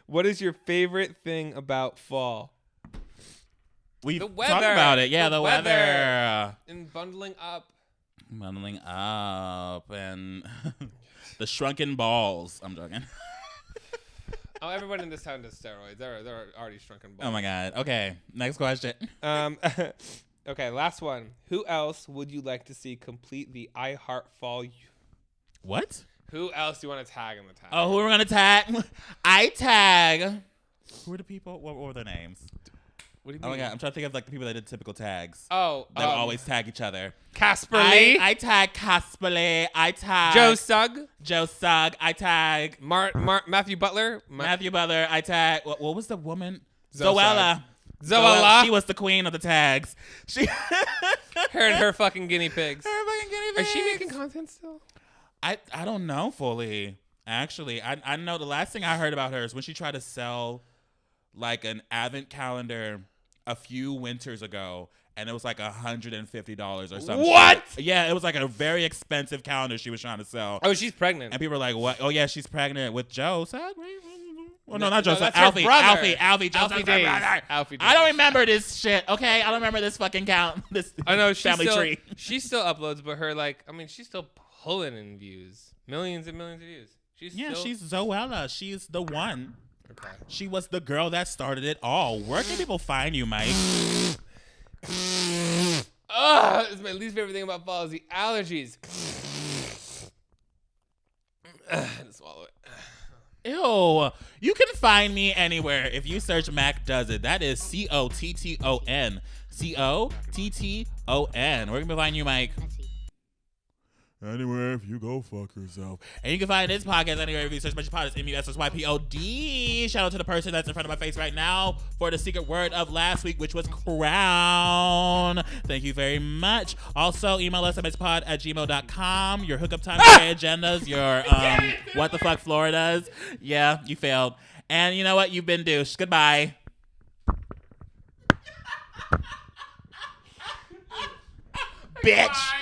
What is your favorite thing about fall? We The talked weather. about it. Yeah, The the weather. weather. And bundling up. Bundling up and the shrunken balls. I'm joking. Oh, everyone in this town does steroids. They're already shrunken balls. Oh my God. Okay. Next question. Okay, last one. Who else would you like to see complete the I Heart Fall? What? Who else do you want to tag in the tag? Oh, who are we gonna tag? I tag. Who are the people? What were their names? What do you Oh mean? my God. I'm trying to think of like the people that did typical tags. Oh, That would always tag each other. Casper Lee. I tag Casper Lee. I tag Joe Sugg. Joe Sugg. I tag Matthew Butler. Matthew Butler. I tag. What was the woman? Zoella. Zoella. She was the queen of the tags. She. Her and her fucking guinea pigs. Her fucking guinea Is pigs. she making content still? I don't know fully. Actually, I know the last thing I heard about her is when she tried to sell like an advent calendar a few winters ago, and it was like $150 or something. What? Yeah, it was like a very expensive calendar she was trying to sell. Oh, she's pregnant. And people were like, "What? Oh yeah, she's pregnant with Joe." Well, no, not No, Joe. that's her Alfie. brother. Alfie. Joe Alfie Sug's Days. brother. Alfie I don't Days. remember this shit. Okay, I don't remember this fucking count. This I know she family still, tree. She still uploads, but her she's still pulling in views, millions and millions of views. She's Zoella. She's the one. okay. She was the girl that started it all. Where can people find you, Mike? It's my least favorite thing about fall is the allergies. I had to swallow it. Ew. You can find me anywhere if you search Mac Does It. That is COTTON. COTTON. Where can we find you, Mike? Anywhere if you go fuck yourself. And you can find this podcast anywhere if you search MessyPod. It's MUSSYPOD. Shout out to the person that's in front of my face right now for the secret word of last week, which was crown. Thank you very much. Also, email us at MessyPod@gmail.com. Your hookup time, your agendas, your what the fuck Floridas. Yeah, you failed. And you know what? You've been douche. Goodbye. Bitch.